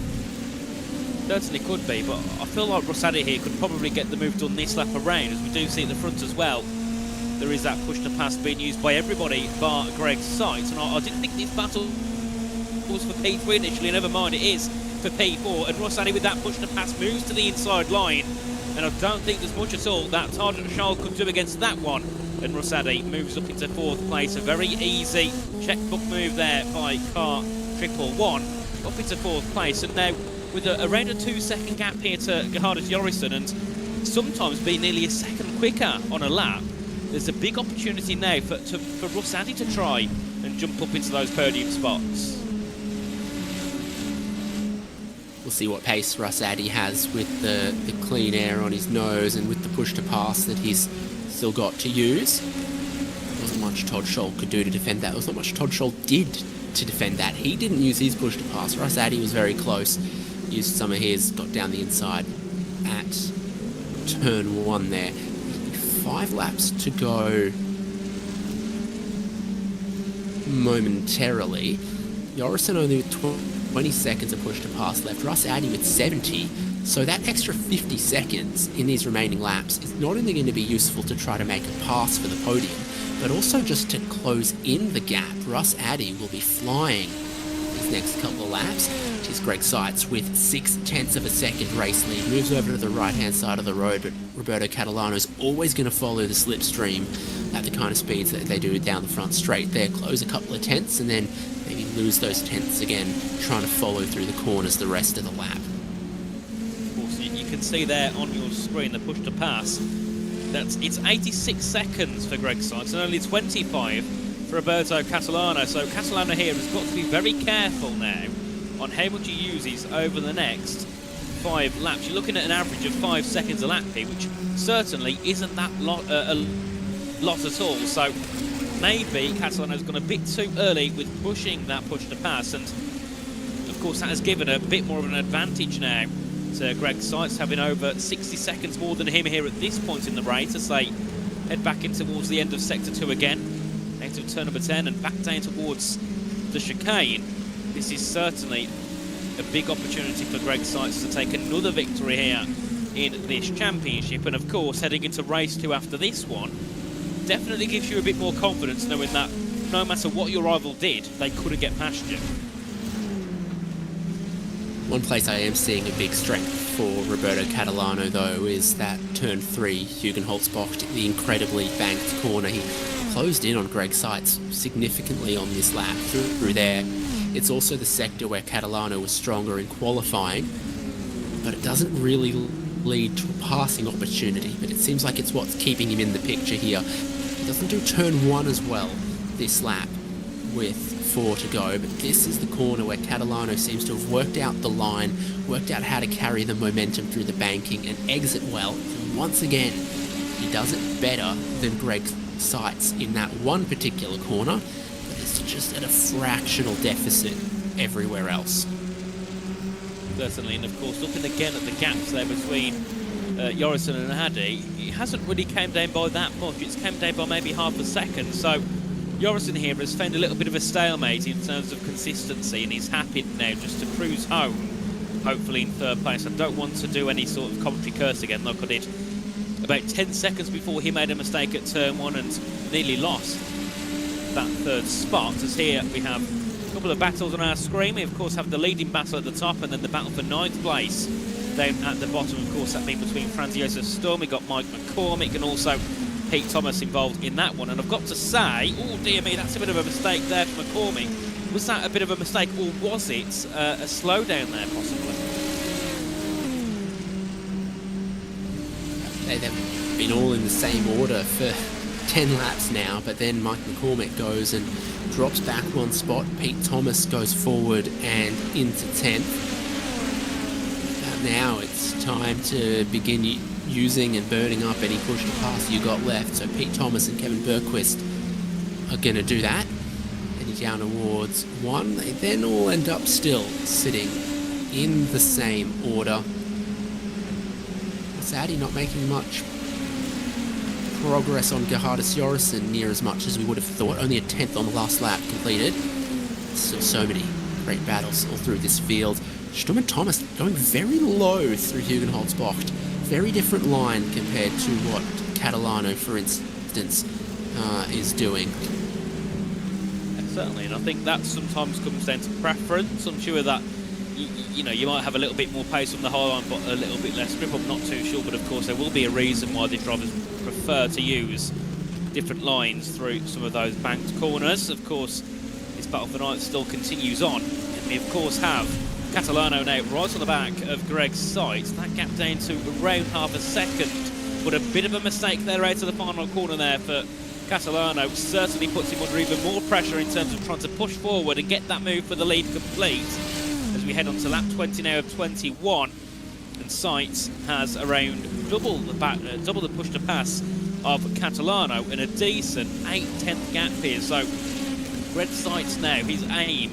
Certainly could be, but I feel like Rosadi here could probably get the move done this lap around, as we do see at the front as well. There is that push to pass being used by everybody bar Greg Seitz, and I didn't think this battle was for P3 initially, never mind, it is for P4, and Rosadi with that push to pass moves to the inside line, and I don't think there's much at all that Todd Scholl could do against that one, and Rosadi moves up into 4th place. A very easy checkbook move there by car 111, up into 4th place, and now with around a 2-second gap here to Gerhardus Jorrison, and sometimes being nearly a second quicker on a lap, there's a big opportunity now for Rosadi to try and jump up into those podium spots. We'll see what pace Rosadi has with the clean air on his nose and with the push to pass that he's still got to use. There wasn't much Todd Scholl could do to defend that. There was not much Todd Scholl did to defend that. He didn't use his push to pass. Rosadi was very close. Used some of his, got down the inside at turn 1 there. 5 laps to go momentarily. Jorrison only with 20 seconds of push to pass left. Rosadi with 70. So that extra 50 seconds in these remaining laps is not only going to be useful to try to make a pass for the podium, but also just to close in the gap. Rosadi will be flying these next couple of laps. Here's Greg Seitz with 0.6 of a second race lead. Moves over to the right-hand side of the road, but Roberto Catalano's always going to follow the slipstream at the kind of speeds that they do down the front straight there. Close a couple of tenths and then maybe lose those tenths again, trying to follow through the corners the rest of the lap. Of course, you can see there on your screen the push to pass. It's 86 seconds for Greg Seitz and only 25 for Roberto Catalano. So Catalano here has got to be very careful now on how much he uses over the next 5 laps. You're looking at an average of 5 seconds a lap here, which certainly isn't that lot at all. So maybe Catalano's gone a bit too early with pushing that push to pass, and of course that has given a bit more of an advantage now to Greg Seitz, having over 60 seconds more than him here at this point in the race, as they head back in towards the end of Sector 2 again, out of turn number 10 and back down towards the chicane. This is certainly a big opportunity for Greg Seitz to take another victory here in this championship, and of course heading into race 2 after this one definitely gives you a bit more confidence knowing that no matter what your rival did, they couldn't get past you. One place I am seeing a big strength for Roberto Catalano, though, is that turn 3, Hugenholzbocht, the incredibly banked corner. He closed in on Greg Seitz significantly on this lap through there. It's also the sector where Catalano was stronger in qualifying, but it doesn't really lead to a passing opportunity, but it seems like it's what's keeping him in the picture here. He doesn't do turn 1 as well this lap with 4 to go, but this is the corner where Catalano seems to have worked out the line, worked out how to carry the momentum through the banking and exit well. And once again, he does it better than Greg Seitz in that one particular corner, but it's just at a fractional deficit everywhere else. Certainly, and of course looking again at the gaps there between Jorrison and Addy, it hasn't really came down by that much. It's came down by maybe half a second, so Jorrison here has found a little bit of a stalemate in terms of consistency, and he's happy now just to cruise home, hopefully in 3rd place. I don't want to do any sort of commentary curse again like I did about 10 seconds before he made a mistake at turn 1 and nearly lost that 3rd spot, as here we have a couple of battles on our screen. We of course have the leading battle at the top and then the battle for 9th place down at the bottom. Of course that being between Franz Josef Sturm, we got Mike McCormick and also Pete Thomas involved in that one. And I've got to say, oh dear me, that's a bit of a mistake there for McCormick Was that a bit of a mistake, or was it a slowdown there, possibly? They've been all in the same order for 10 laps now, but then Mike McCormick goes and drops back one spot. Pete Thomas goes forward and into 10th. Now it's time to begin using and burning up any push to pass you got left. So Pete Thomas and Kevin Bergquist are going to do that. Heading down towards 1. They then all end up still sitting in the same order. Sadly, not making much progress on Gerhardus Jorrison near as much as we would have thought. Only a 10th on the last lap completed. Still so many great battles all through this field. Sturm and Thomas going very low through Hugenholz-Bocht. Very different line compared to what Catalano, for instance, is doing. Certainly, and I think that sometimes comes down to preference. I'm sure that you know, you might have a little bit more pace on the high line, but a little bit less grip. I'm not too sure, but of course there will be a reason why the drivers prefer to use different lines through some of those banked corners. Of course, this battle for night still continues on, and we of course have Catalano now right on the back of Greg Seitz. That gap down to around half a second, but a bit of a mistake there out of the final corner there for Catalano. Certainly puts him under even more pressure in terms of trying to push forward and get that move for the lead complete. As we head on to lap 20 now of 21, and Seitz has around double the push to pass of Catalano in a decent 8/10 gap here. So Greg Seitz now, his aim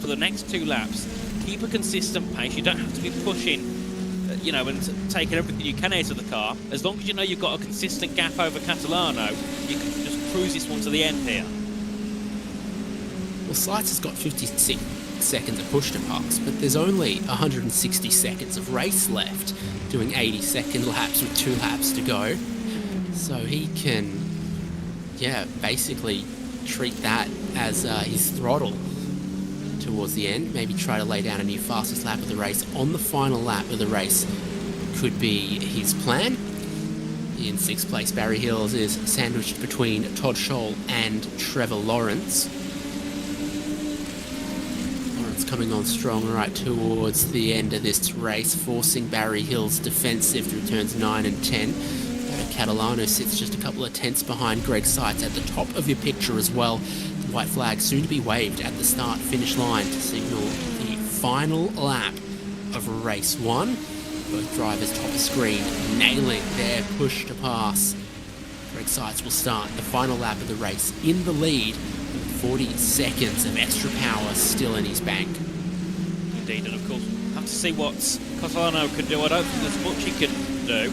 for the next 2 laps, keep a consistent pace. You don't have to be pushing, you know, and taking everything you can out of the car. As long as you know you've got a consistent gap over Catalano, you can just cruise this one to the end here. Well, Seitz has got 56 seconds of push to pass, but there's only 160 seconds of race left, doing 80-second laps with 2 laps to go. So he can, yeah, basically treat that as his throttle towards the end. Maybe try to lay down a new fastest lap of the race on the final lap of the race could be his plan. In 6th place, Barry Hills is sandwiched between Todd Scholl and Trevor Lawrence. Lawrence coming on strong right towards the end of this race, forcing Barry Hills defensive through turns 9 and 10. Catalano sits just a couple of tenths behind Greg Seitz at the top of your picture as well. The white flag soon to be waved at the start-finish line to signal the final lap of race 1. Both drivers top of screen nailing their push to pass. Greg Seitz will start the final lap of the race in the lead with 40 seconds of extra power still in his bank. Indeed, and of course, have to see what Catalano can do. I don't think there's much he can do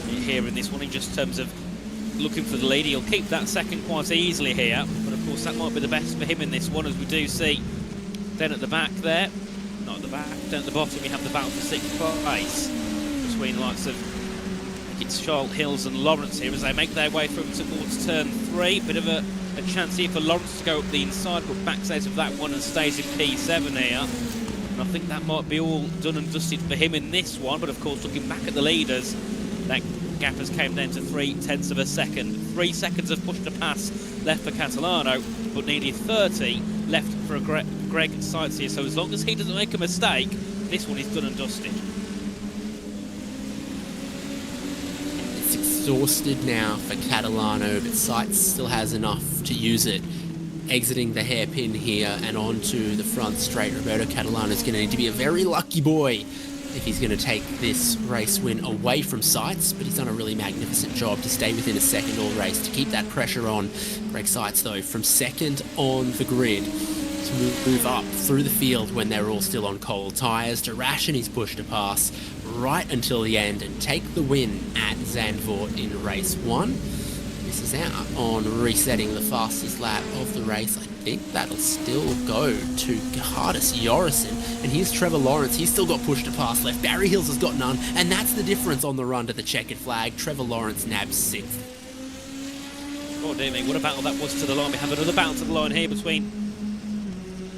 here in this one in just terms of looking for the lead. He'll keep that second quite easily here, but of course that might be the best for him in this one, as we do see then at the back there, not at the back, down at the bottom we have the battle for 6th place between the likes of Scholl, Hills and Lawrence here as they make their way through towards turn 3. Bit of a chance here for Lawrence to go up the inside, but backs out of that one and stays in P7 here. And I think that might be all done and dusted for him in this one, but of course looking back at the leaders, that gap has came down to 0.3 of a second. 3 seconds of push to pass left for Catalano, but nearly 30 left for Greg Seitz here. So as long as he doesn't make a mistake, this one is done and dusted. It's exhausted now for Catalano, but Seitz still has enough to use it. Exiting the hairpin here and onto the front straight, Roberto Catalano is going to need to be a very lucky boy if he's going to take this race win away from Seitz, but he's done a really magnificent job to stay within a second all race, to keep that pressure on. Greg Seitz, though, from second on the grid to move up through the field when they're all still on cold tyres, to ration his push to pass right until the end and take the win at Zandvoort in race 1. This is out on resetting the fastest lap of the race. I think that'll still go to Gerhardus Jorrison. And here's Trevor Lawrence. He's still got push to pass left. Barry Hills has got none. And that's the difference on the run to the checkered flag. Trevor Lawrence nabs 6th. Oh dear me, what a battle that was to the line. We have another battle to the line here between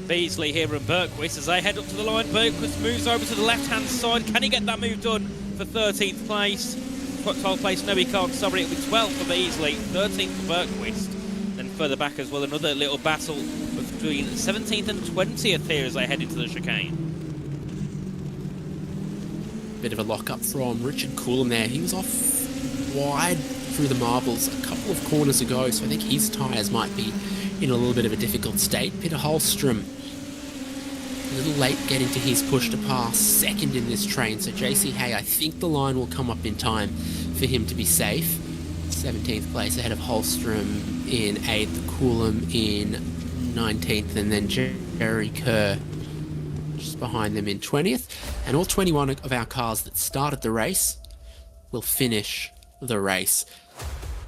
Beasley here and Bergquist as they head up to the line. Bergquist moves over to the left-hand side. Can he get that move done for 13th place? 12th place, no he can't, sorry, it'll be 12th for Beasley, 13th for Bergquist. Then further back as well, another little battle with between 17th and 20th here as they head into the chicane. Bit of a lock-up from Richard Coulomb there. He was off wide through the marbles a couple of corners ago, so I think his tyres might be in a little bit of a difficult state. Peter Holstrom, a little late getting to his push to pass, second in this train, so JC Hay, I think the line will come up in time for him to be safe. 17th place ahead of Holstrom in 8th, Coulomb in 19th, and then Jerry Kerr just behind them in 20th. And all 21 of our cars that started the race will finish the race.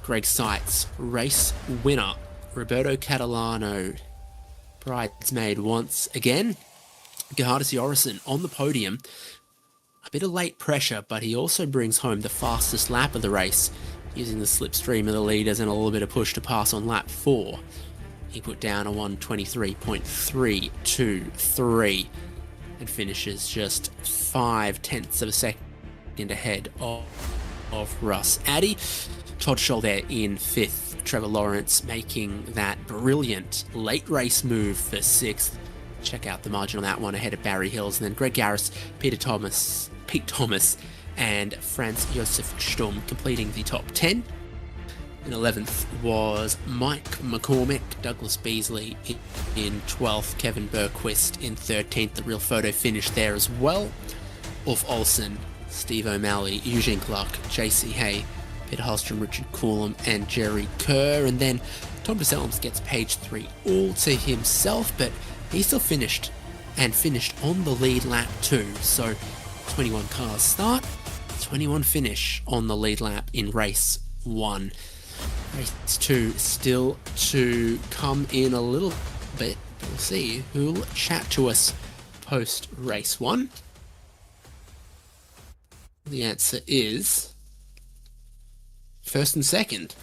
Greg Seitz, race winner. Roberto Catalano, bridesmaid once again. Gerhardus Jorgensen on the podium. A bit of late pressure, but he also brings home the fastest lap of the race, using the slipstream of the leaders and a little bit of push to pass on lap 4. He put down a 1:23.323 and finishes just 0.5 of a second ahead of Russ Addy. Todd Scholl there in 5th. Trevor Lawrence making that brilliant late race move for 6th. Check out the margin on that one ahead of Barry Hills. And then Greg Garris, Pete Thomas, and Franz Josef Sturm completing the top 10. In 11th was Mike McCormick, Douglas Beasley in 12th, Kevin Bergquist in 13th. The real photo finish there as well. Ulf Olsen, Steve O'Malley, Eugene Clark, JC Hay, Peter Holstrom, Richard Coulomb, and Jerry Kerr. And then Tom DeSelms gets page 3 all to himself, but he still finished on the lead lap 2. So 21 cars start, 21 finish on the lead lap in race 1. Race 2 still to come in a little bit. We'll see who'll chat to us post race 1. The answer is first and second.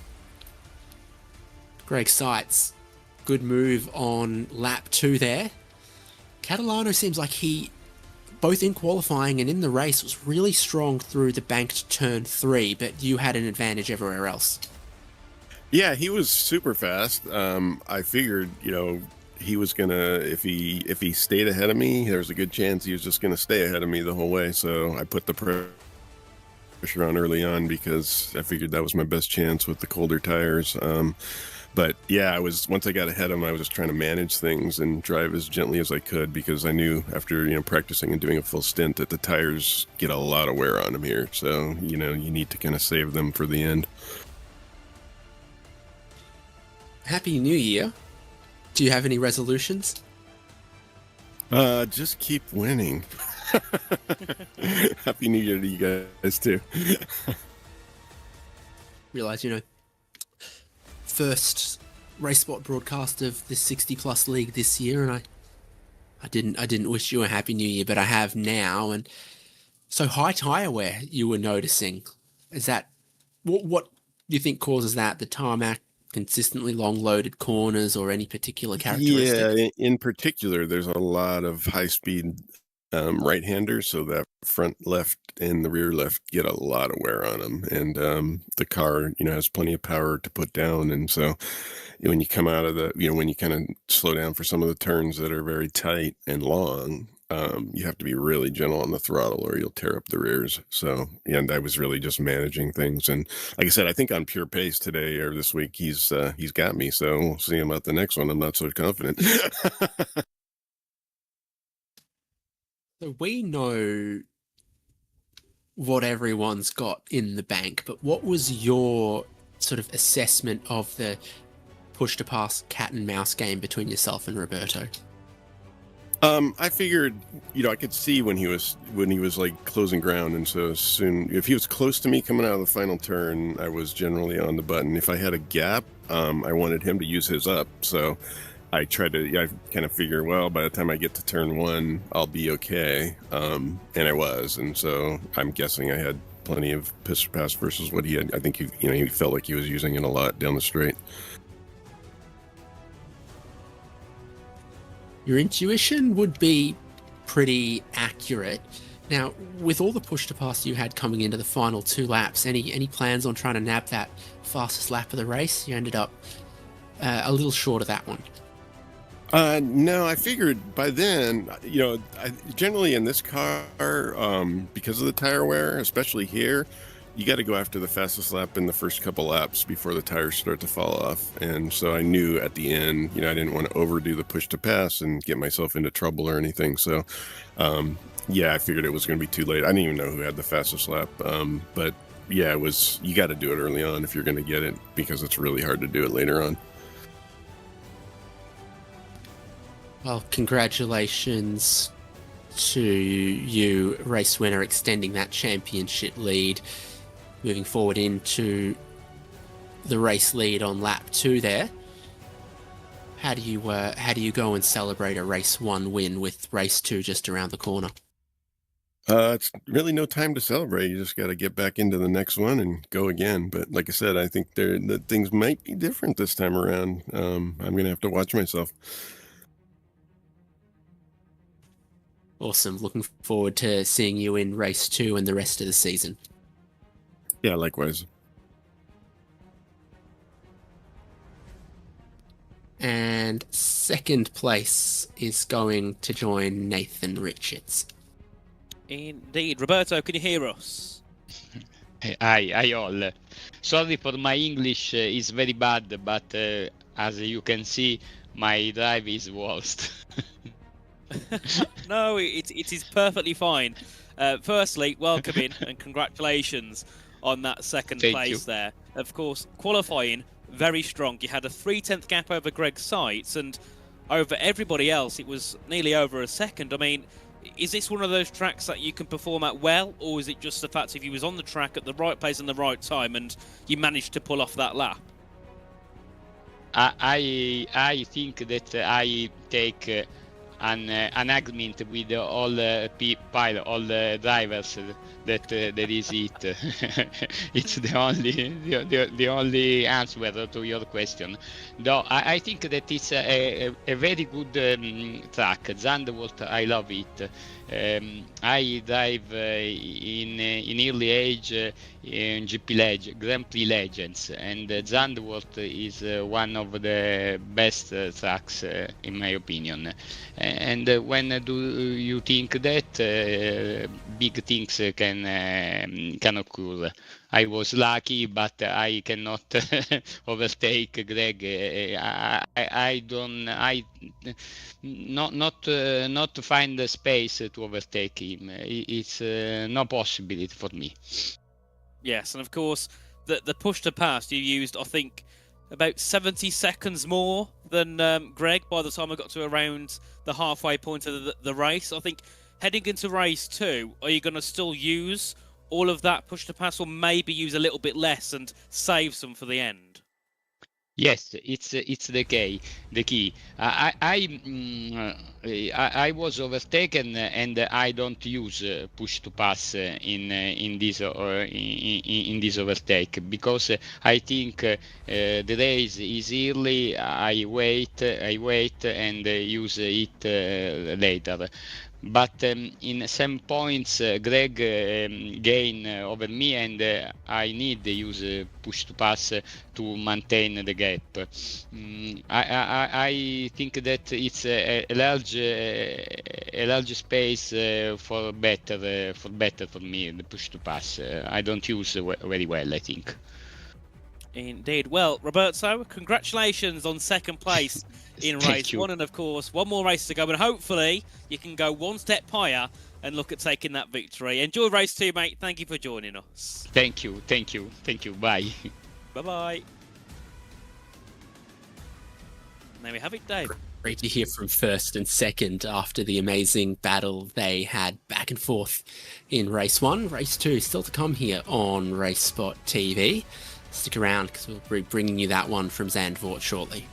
Greg Seitz, good move on lap 2 there. Catalano seems like he, both in qualifying and in the race, was really strong through the banked turn 3, but you had an advantage everywhere else. Yeah, he was super fast. I figured, he was gonna, if he stayed ahead of me, there was a good chance he was just gonna stay ahead of me the whole way. So I put the pressure on early on because I figured that was my best chance with the colder tires. But yeah, once I got ahead of him, I was just trying to manage things and drive as gently as I could because I knew after, practicing and doing a full stint that the tires get a lot of wear on them here. So, you need to kind of save them for the end. Happy New Year. Do you have any resolutions? Just keep winning. Happy New Year to you guys too. Realize, first Race Spot broadcast of the 60+ league this year, and I didn't wish you a happy new year, but I have now. And so high tire wear you were noticing, is that what do you think causes that? The tarmac, consistently long loaded corners, or any particular characteristic? Yeah, in particular, there's a lot of high speed right-handers, so that front left and the rear left get a lot of wear on them, and the car has plenty of power to put down, and so when you come out of when you kind of slow down for some of the turns that are very tight and long, you have to be really gentle on the throttle or you'll tear up the rears. So, and I was really just managing things, and like I said, I think on pure pace today or this week he's got me, so we'll see about the next one. I'm not so confident. So we know what everyone's got in the bank, but what was your sort of assessment of the push to pass cat and mouse game between yourself and Roberto? I figured, I could see when he was like closing ground, and so soon, if he was close to me coming out of the final turn, I was generally on the button. If I had a gap, I wanted him to use his up, so I tried to, I kind of figure, well, by the time I get to turn 1, I'll be okay. And I was. And so I'm guessing I had plenty of piss pass versus what he had. I think he felt like he was using it a lot down the straight. Your intuition would be pretty accurate. Now, with all the push to pass you had coming into the final 2 laps, any plans on trying to nab that fastest lap of the race? You ended up a little short of that one. No, I figured by then, generally in this car, because of the tire wear, especially here, you got to go after the fastest lap in the first couple laps before the tires start to fall off. And so I knew at the end, I didn't want to overdo the push to pass and get myself into trouble or anything. So, yeah, I figured it was going to be too late. I didn't even know who had the fastest lap. But yeah, you got to do it early on if you're going to get it, because it's really hard to do it later on. Well, congratulations to you, race winner, extending that championship lead, moving forward into the race lead on lap 2 there. How do you go and celebrate a race 1 win with race 2 just around the corner? It's really no time to celebrate. You just got to get back into the next one and go again. But like I said, I think the things might be different this time around. I'm going to have to watch myself. Awesome. Looking forward to seeing you in race 2 and the rest of the season. Yeah, likewise. And second place is going to join Nathan Richards. Indeed. Roberto, can you hear us? Hi all. Sorry for my English is very bad, but as you can see, my drive is worst. No, it is perfectly fine. Firstly, welcome in and congratulations on that second place there. Of course, qualifying very strong. You had a 3/10 gap over Greg Seitz, and over everybody else, it was nearly over a second. I mean, is this one of those tracks that you can perform at well, or is it just the fact if you was on the track at the right place and the right time and you managed to pull off that lap? I think that I take an agreement with all pilot, all the drivers that there is it. It's the only answer to your question. Though I think that it's a very good track. Zandvoort, I love it. I drive in early age in Grand Prix Legends, and Zandvoort is one of the best tracks in my opinion. And when do you think that big things can occur? I was lucky, but I cannot overtake Greg. I don't. Not to find the space to overtake him. It's no possibility for me. Yes, and of course, the push to pass you used, I think, about 70 seconds more than Greg by the time I got to around the halfway point of the race. I think heading into race 2, are you going to still use all of that push to pass, or maybe use a little bit less and save some for the end? Yes, it's the key. The key. I was overtaken, and I don't use push to pass in this overtake, because I think the race is early. I wait and use it later. But in some points, Greg gain over me, and I need to use push to pass to maintain the gap. I think that it's a large space for better for me, the push to pass. I don't use very well, I think. Indeed. Well, Roberto, congratulations on second place in race 1, and of course, one more race to go, and hopefully you can go one step higher and look at taking that victory. Enjoy race 2, mate. Thank you for joining us. Thank you. Bye. Bye-bye. There we have it, Dave. Great to hear from first and second after the amazing battle they had back and forth in race 1. Race 2 still to come here on RaceSpotTV. Stick around because we'll be bringing you that one from Zandvoort shortly.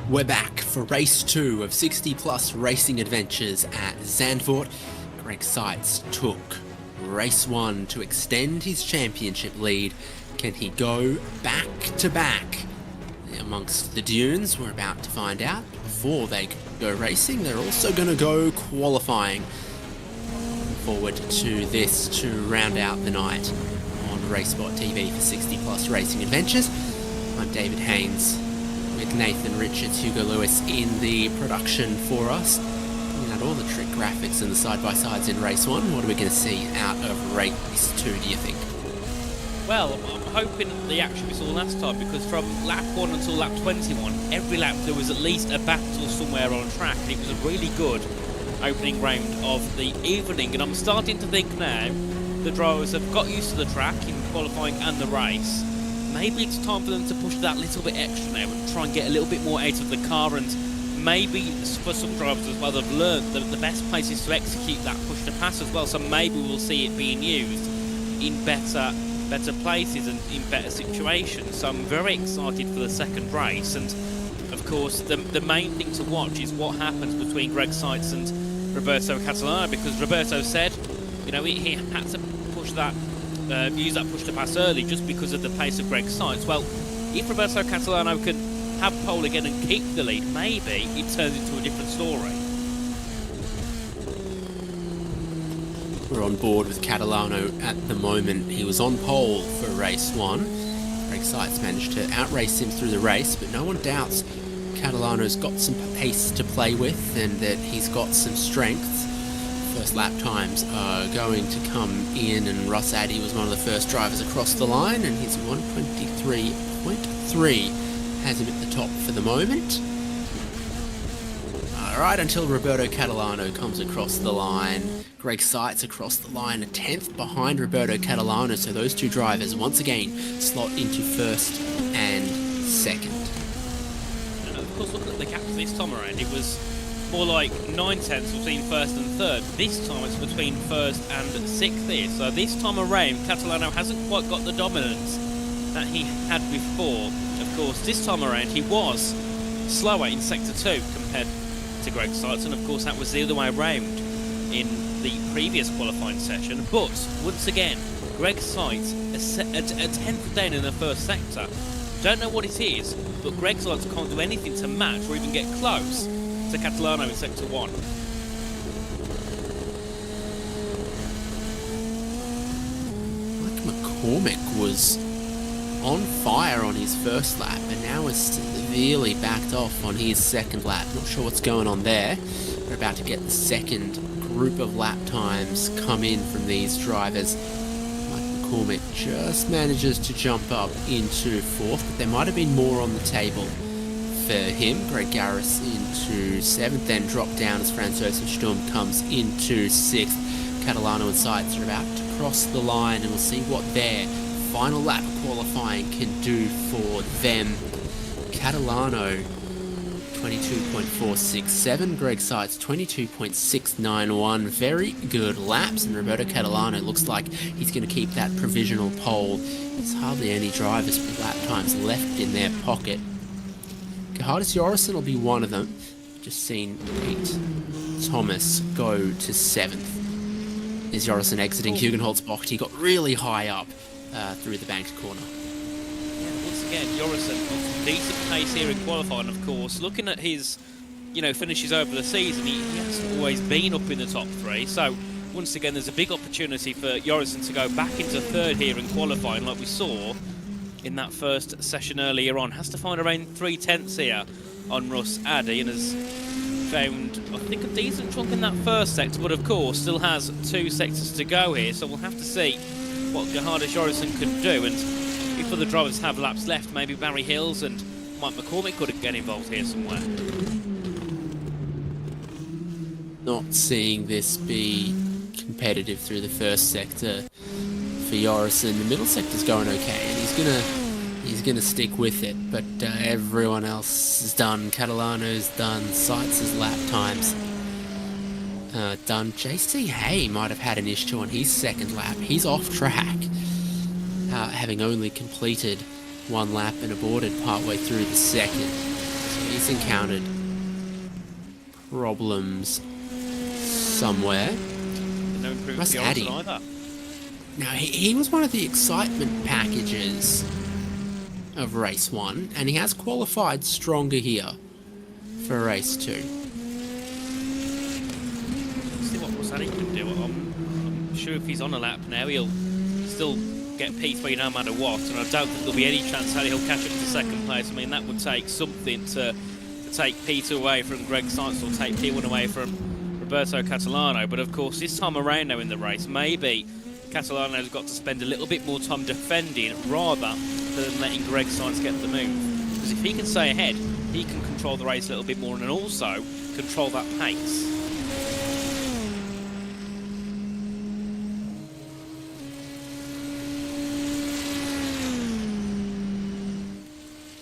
We're back for race 2 of 60 plus racing adventures at Zandvoort. Greg Seitz took race 1 to extend his championship lead. Can he go back to back amongst the dunes? We're about to find out. Before they go racing, they're also going to go qualifying. Forward to this to round out the night on RaceSpotTV for 60 plus racing adventures. I'm David Haynes with Nathan Richards, Hugo Lewis in the production for us. Looking at all the trick graphics and the side-by-sides in race 1. What are we going to see out of race 2, do you think? Well, I'm hoping the action we saw last time, because from lap 1 until lap 21, every lap there was at least a battle somewhere on track, and it was a really good opening round of the evening. And I'm starting to think now the drivers have got used to the track in qualifying and the race. Maybe it's time for them to push that little bit extra now and try and get a little bit more out of the car, and maybe for some drivers as well, they've learned that the best place is to execute that push to pass as well, so maybe we'll see it being used in better places and in better situations. So I'm very excited for the second race, and of course the main thing to watch is what happens between Greg Seitz and Roberto Catalano, because Roberto said, you know, he had to push that use that push to pass early just because of the pace of Greg Seitz. Well, if Roberto Catalano can have pole again and keep the lead, maybe it turns into a different story. We're on board with Catalano at the moment. He was on pole for race 1. Greg Seitz managed to outrace him through the race, but no one doubts Catalano's got some pace to play with and that he's got some strength. First lap times are going to come in, and Ross Addy was one of the first drivers across the line, and his 123.3 has him at the top for the moment. Alright, until Roberto Catalano comes across the line. Greg Seitz across the line, a 10th behind Roberto Catalano, so those two drivers once again slot into first and second. And of course, looking at the gaps this time around, it was more like 9/10 between first and third. This time it's between first and sixth here. So this time around, Catalano hasn't quite got the dominance that he had before. Of course, this time around he was slower in sector 2 compared to Greg Seitz, and of course that was the other way around in the previous qualifying session. But once again, Greg Seitz a 10th down in the first sector. Don't know what it is, but Greg Seitz can't do anything to match or even get close to Catalano in sector 1. Mike McCormick was on fire on his first lap, and now is severely backed off on his second lap. Not sure what's going on there. We're about to get the second group of lap times come in from these drivers. Mike McCormick just manages to jump up into fourth, but there might have been more on the table for him. Greg Garris into 7th, then drop down as Franz Sturm comes into 6th. Catalano and Seitz are about to cross the line, and we'll see what their final lap of qualifying can do for them. Catalano 22.467, Greg Seitz 22.691. Very good laps, and Roberto Catalano looks like he's going to keep that provisional pole. There's hardly any drivers with lap times left in their pocket. Gerhardus Jorrison will be one of them. Just seen Pete Thomas go to 7th. There's Jorrison exiting Hugenholtz box. He got really high up through the banked corner. Yeah, once again, Jorrison got some decent pace here in qualifying, of course. Looking at his, finishes over the season, he hasn't always been up in the top 3. So once again, there's a big opportunity for Jorrison to go back into third here in qualifying, like we saw in that first session earlier on. Has to find around 3/10 here on Russ Addy, and has found, I think, a decent chunk in that first sector, but of course still has 2 sectors to go here, so we'll have to see what Gerhardus Jorrison can do. And if other drivers have laps left, maybe Barry Hills and Mike McCormick could get involved here somewhere. Not seeing this be competitive through the first sector for Jorrison. The middle sector's going okay, and he's gonna stick with it, but everyone else is done. Catalano's done. Seitz's lap times done. JC Hay might have had an issue on his second lap. He's off track, having only completed 1 lap and aborted partway through the second. He's encountered problems somewhere. No improvement Russ for Addy. Johnson either. Now, he was one of the excitement packages of race 1, and he has qualified stronger here for race 2. See what Rossetti can do. I'm sure if he's on a lap now, he'll still get P3 no matter what, and I don't think there'll be any chance that he'll catch up to second place. I mean, that would take something to take P2 away from Greg Sainz or take P1 away from Roberto Catalano. But of course, this time around now in the race, maybe Catalano's got to spend a little bit more time defending rather than letting Greg Sainz get the move. Because if he can stay ahead, he can control the race a little bit more and also control that pace.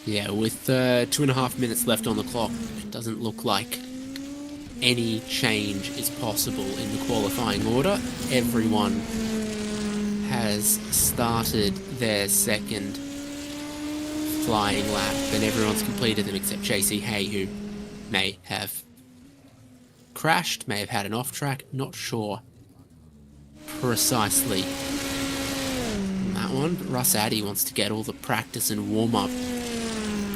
Yeah, with 2.5 minutes left on the clock, it doesn't look like any change is possible in the qualifying order. Everyone has started their second flying lap, and everyone's completed them except JC Hay, who may have crashed, may have had an off-track, not sure precisely on that one. But Russ Addy wants to get all the practice and warm-up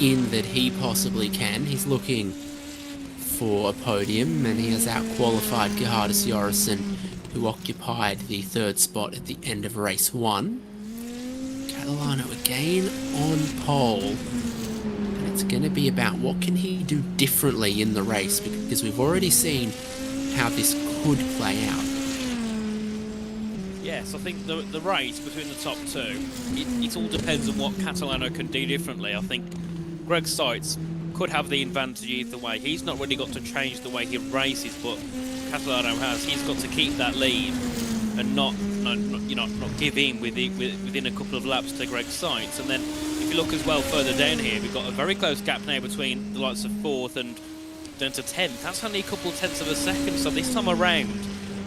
in that he possibly can. He's looking for a podium, and he has out-qualified Gerhardus Jorgensen, who occupied the 3rd spot at the end of race 1. Catalano again on pole, and it's going to be about what can he do differently in the race, because we've already seen how this could play out. Yes, I think the race between the top two, it all depends on what Catalano can do differently. I think Greg Sainz could have the advantage either way. He's not really got to change the way he races, but Catalano has. He's got to keep that lead and not give in within a couple of laps to Greg Sainz. And then if you look as well further down here, we've got a very close gap now between the likes of 4th and down to 10th. That's only a couple of tenths of a second. So this time around,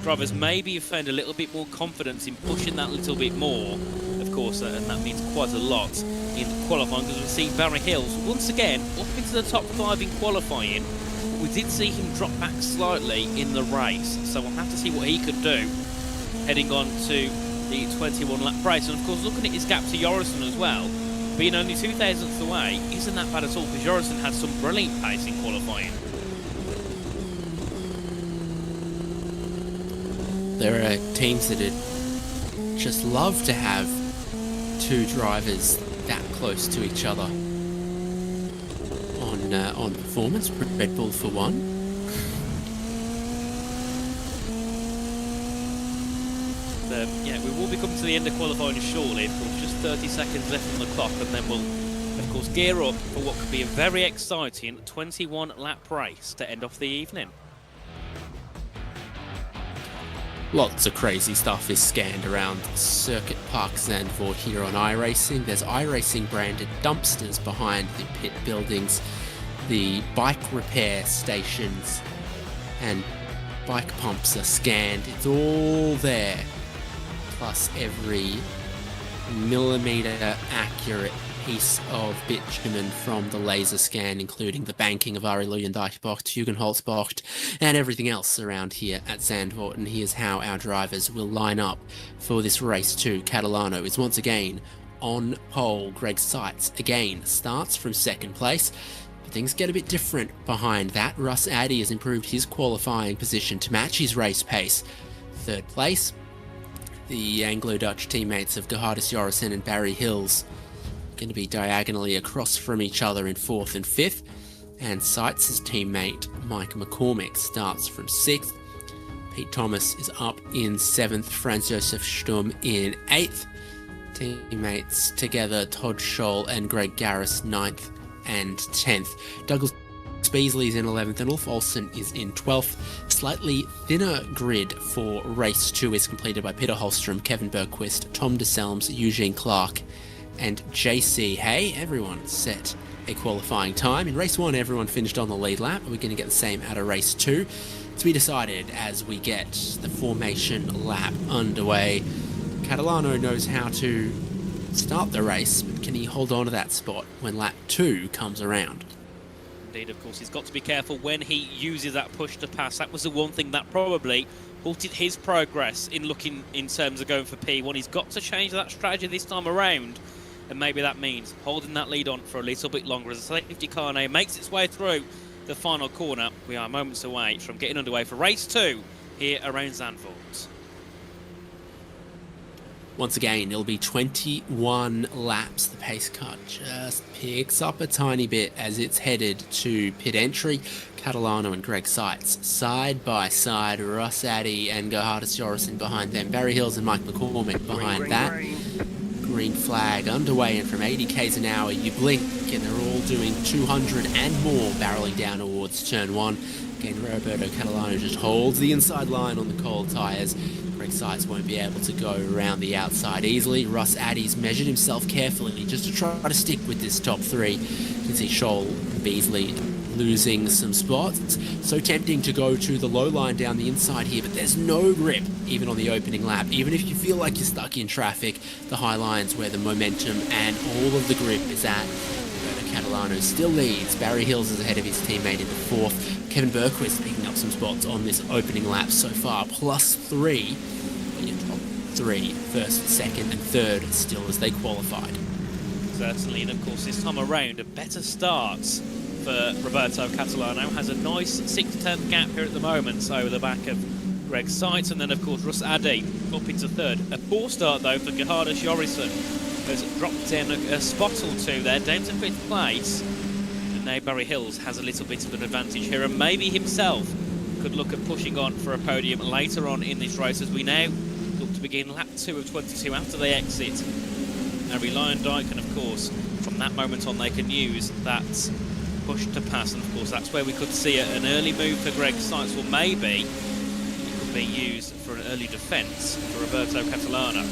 drivers maybe have found a little bit more confidence in pushing that little bit more, of course, and that means quite a lot in qualifying, because we see Barry Hills once again up into the top 5 in qualifying. We did see him drop back slightly in the race, so we'll have to see what he could do heading on to the 21 lap race. And of course, looking at his gap to Jorgensen as well, being only 2 thousandths away isn't that bad at all, because Jorgensen had some brilliant pace in qualifying. There are teams that would just love to have 2 drivers that close to each other on performance. Red Bull for one. Yeah, we will be coming to the end of qualifying shortly. Of course, just 30 seconds left on the clock, and then we'll, of course, gear up for what could be a very exciting 21 lap race to end off the evening. Lots of crazy stuff is scanned around Circuit Park Zandvoort here on iRacing. There's iRacing branded dumpsters behind the pit buildings, the bike repair stations and bike pumps are scanned. It's all there, plus every millimetre accurate piece of bitumen from the laser scan, including the banking of Ari Luyendijkbocht, Hugenholzbocht, and everything else around here at Zandvoort. And here's how our drivers will line up for this race 2. Catalano is once again on pole. Greg Sainz again starts from 2nd place. But things get a bit different behind that. Russ Addy has improved his qualifying position to match his race pace. 3rd place, the Anglo-Dutch teammates of Gerhardus Jorgensen and Barry Hills going to be diagonally across from each other in 4th and 5th, and Seitz's teammate Mike McCormick starts from 6th. Pete Thomas is up in 7th, Franz Josef Sturm in 8th. Teammates together Todd Scholl and Greg Garris 9th and 10th. Douglas Beasley is in 11th and Ulf Olsen is in 12th. Slightly thinner grid for race 2 is completed by Peter Holstrom, Kevin Bergquist, Tom DeSelms, Eugene Clark and JC Hay. Everyone set a qualifying time. In race 1, everyone finished on the lead lap. We're going to get the same out of race 2. To be decided as we get the formation lap underway. Catalano knows how to start the race, but can he hold on to that spot when lap 2 comes around? Indeed, of course, he's got to be careful when he uses that push to pass. That was the one thing that probably halted his progress in looking in terms of going for P1. He's got to change that strategy this time around, and maybe that means holding that lead on for a little bit longer as the safety car now makes its way through the final corner. We are moments away from getting underway for race 2 here around Zandvoort. Once again, it'll be 21 laps. The pace car just picks up a tiny bit as it's headed to pit entry. Catalano and Greg Seitz side by side. Ross Addy and Gerhardus Jorgensen behind them. Barry Hills and Mike McCormick behind that. Green flag underway, and from 80 k's an hour you blink and they're all doing 200 and more, barreling down towards turn 1. Again, Roberto Catalano just holds the inside line on the cold tyres. Greg Seitz won't be able to go around the outside easily. Russ Addy's measured himself carefully just to try to stick with this top 3. You can see Scholl and Beasley losing some spots. So tempting to go to the low line down the inside here, but there's no grip even on the opening lap. Even if you feel like you're stuck in traffic, the high line's where the momentum and all of the grip is at. Roberto Catalano still leads. Barry Hills is ahead of his teammate in the 4th. Kevin Bergquist picking up some spots on this opening lap so far, +3. Your top 3, 1st, 2nd and 3rd still as they qualified. Certainly, and of course this time around a better start for Roberto Catalano. Has a nice 6-10 gap here at the moment over the back of Greg Seitz, and then of course Russ Addy up into 3rd. A poor start though for Gerhardus Jorgensen, has dropped in a spot or 2 there, down to 5th place. And now Barry Hills has a little bit of an advantage here, and maybe himself could look at pushing on for a podium later on in this race, as we now look to begin lap 2 of 22 after they exit Harry Lyondike, and of course from that moment on they can use that push to pass, and of course that's where we could see an early move for Greg Seitz, or maybe it could be used for an early defence for Roberto Catalano.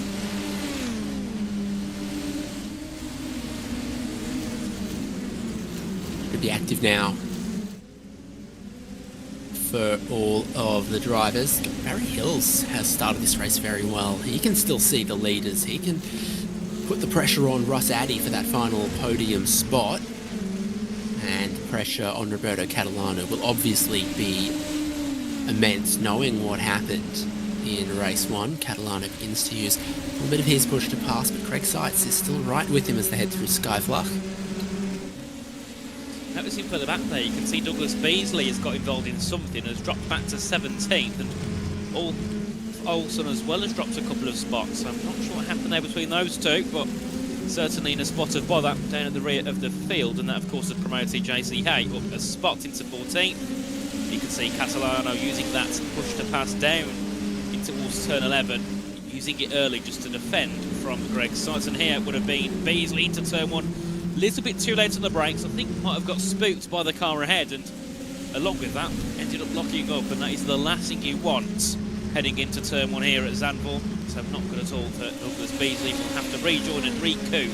Could be active now for all of the drivers. Barry Hills has started this race very well. He can still see the leaders. He can put the pressure on Russ Addy for that final podium spot. And the pressure on Roberto Catalano will obviously be immense, knowing what happened in race 1. Catalano begins to use a little bit of his push to pass, but Greg Seitz is still right with him as they head through Skyflach. Noticing further back there, you can see Douglas Beasley has got involved in something, has dropped back to 17th, and Olsen as well has dropped a couple of spots. I'm not sure what happened there between those two, but certainly in a spot of bother down at the rear of the field, and that of course has promoted JC Hay up a spot into 14th. You can see Catalano using that push to pass down into towards turn 11, using it early just to defend from Greg Seitz, and here it would have been Beasley into turn 1. A little bit too late on the brakes. I think might have got spooked by the car ahead, and along with that ended up locking up, and that is the last thing you want heading into turn 1 here at Zandvoort. So not good at all for Douglas Beasley. Will have to rejoin and recoup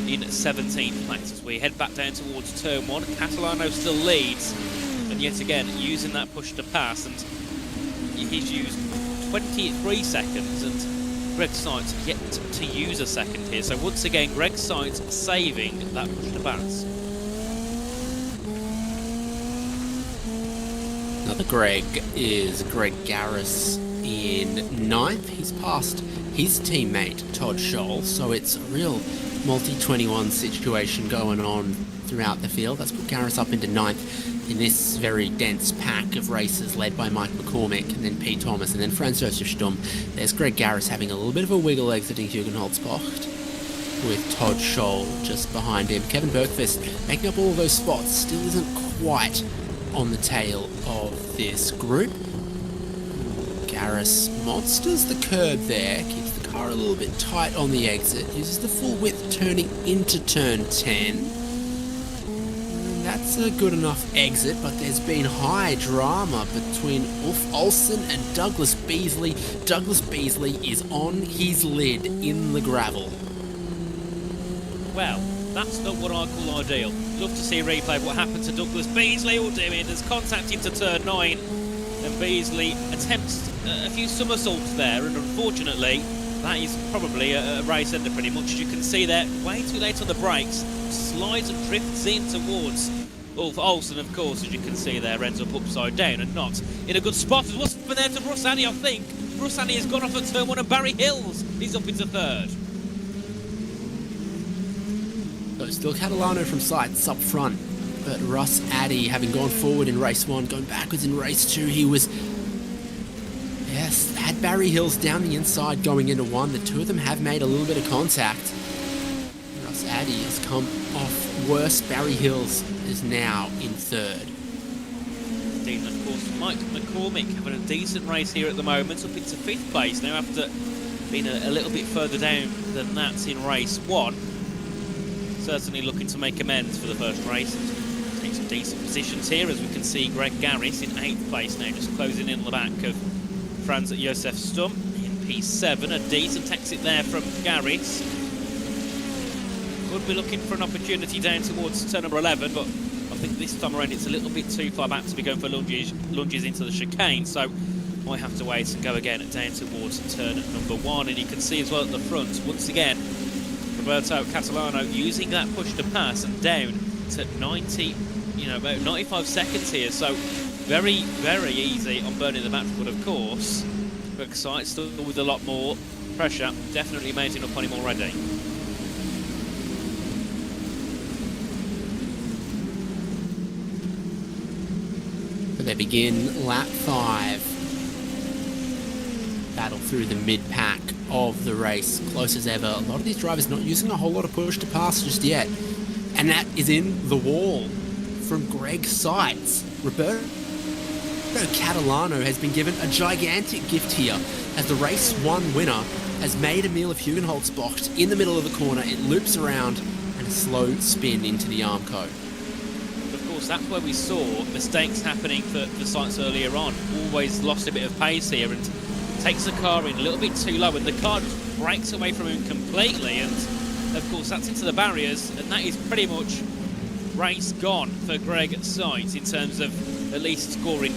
in 17th place as we head back down towards turn 1. Catalano still leads, and yet again using that push to pass, and he's used 23 seconds, and Greg Seitz yet to use a second here. So once again, Greg Seitz saving that push to pass. Another Greg is Greg Garris in 9th. He's passed his teammate Todd Scholl, so it's a real multi-21 situation going on throughout the field. That's put Garris up into 9th in this very dense pack of racers led by Mike McCormick, and then Pete Thomas, and then Franz Josef Stumm. There's Greg Garris having a little bit of a wiggle exiting Hugenholzbach, with Todd Scholl just behind him. Kevin Bergquist making up all of those spots, still isn't quite on the tail of this group. Garris monsters the curb there, keeps the car a little bit tight on the exit, uses the full width turning into turn 10. That's a good enough exit, but there's been high drama between Ulf Olsen and Douglas Beasley. Douglas Beasley is on his lid in the gravel. Well, that's not what I call ideal. Love to see a replay of what happened to Douglas Beasley. All doing, there's contact into turn 9, and Beasley attempts a few somersaults there, and unfortunately that is probably a race ender pretty much. As you can see there, way too late on the brakes, slides and drifts in towards Ulf Olsen, of course, as you can see there, ends up upside down and not in a good spot. As what's been there to Russ Addy, I think. Russ Addy has gone off at turn 1 and Barry Hills, he's up into third. So still Catalano from sights up front, but Russ Addy, having gone forward in race 1, going backwards in race 2, he was, yes, had Barry Hills down the inside going into 1. The two of them have made a little bit of contact. Russ Addy has come off worse. Barry Hills is now in third. Indeed, and of course, Mike McCormick having a decent race here at the moment, up into 5th place now after being a little bit further down than that in race 1. Certainly looking to make amends for the first race and take some decent positions here, as we can see Greg Garris in 8th place now, just closing in on the back of Franz Josef Stum in P7. A decent exit there from Garris. Could be looking for an opportunity down towards turn number 11, but I think this time around it's a little bit too far back to be going for lunges into the chicane, so might have to wait and go again down towards turn number 1. And you can see as well at the front, once again, Roberto Catalano using that push to pass and down to 90, about 95 seconds here. So very, very easy on burning the match. But of course, Greg Sight still with a lot more pressure, definitely mounting up on him already. But they begin lap 5. Battle through the mid-pack of the race, close as ever. A lot of these drivers not using a whole lot of push to pass just yet. And that is in the wall from Greg Sights. Roberto Catalano has been given a gigantic gift here, as the race 1 winner has made Emil Hugenholtz boxed in the middle of the corner. It loops around and a slow spin into the Armco. Of course, that's where we saw mistakes happening for Sights earlier on. Always lost a bit of pace here and takes the car in a little bit too low, and the car just breaks away from him completely, and of course that's into the barriers, and that is pretty much race gone for Greg Sights in terms of at least scoring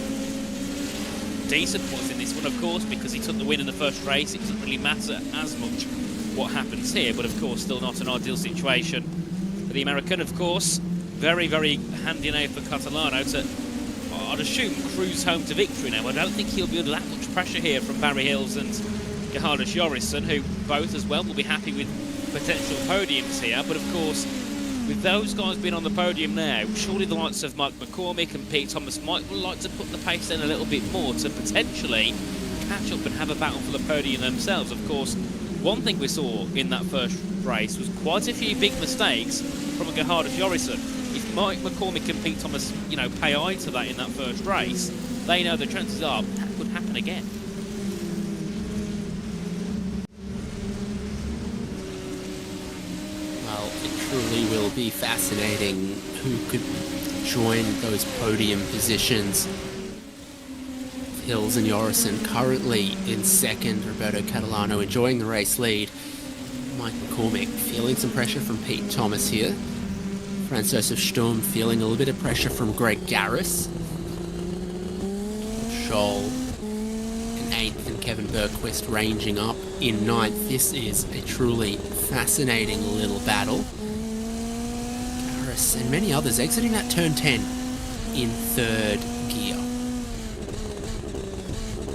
decent points in this one, of course, because he took the win in the first race. It doesn't really matter as much what happens here, but of course still not an ideal situation for the American. Of course, very, very handy now for Catalano to, I'd assume, cruise home to victory now. I don't think he'll be under that much pressure here from Barry Hills and Gerhardus Jorison, who both as well will be happy with potential podiums here. But of course, with those guys being on the podium now, surely the likes of Mike McCormick and Pete Thomas might like to put the pace in a little bit more to potentially catch up and have a battle for the podium themselves. Of course, one thing we saw in that first race was quite a few big mistakes from Gerhardus Jorison. If Mike McCormick and Pete Thomas, pay eye to that in that first race, they know the chances are that could happen again. Well, it truly will be fascinating who could join those podium positions. Hills and Jorison currently in second. Roberto Catalano enjoying the race lead. Mike McCormick feeling some pressure from Pete Thomas here. Franz Josef Sturm feeling a little bit of pressure from Greg Garris. Scholl in 8th and Kevin Bergquist ranging up in 9th. This is a truly fascinating little battle. Garris and many others exiting that turn 10 in 3rd gear.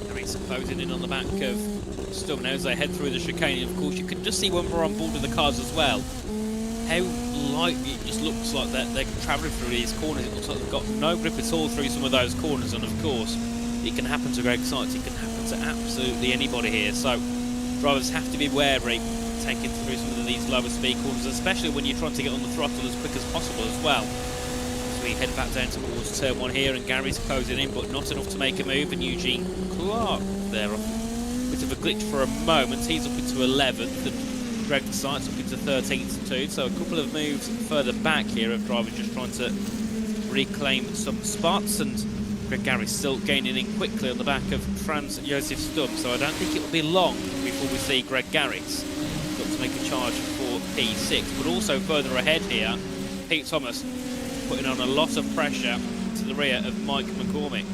Garris closing in on the back of Sturm now as they head through the chicane. And of course, you can just see when we're on board with the cars as well, how lightly it just looks like that they're travelling through these corners. It looks like they've got no grip at all through some of those corners, and of course it can happen to Greg Sights, it can happen to absolutely anybody here, so drivers have to be wary taking through some of these lower speed corners, especially when you're trying to get on the throttle as quick as possible as well. As we head back down towards turn 1 here, and Gary's closing in, but not enough to make a move, and Eugene Clark there off a bit of a glitch for a moment. He's up into 11th, and Greg Sights up into 13th too, so a couple of moves further back here of drivers just trying to reclaim some spots, and Greg Garris still gaining in quickly on the back of Franz Josef Sturm, so I don't think it will be long before we see Greg Garris look to make a charge for P6. But also further ahead here, Pete Thomas putting on a lot of pressure to the rear of Mike McCormick.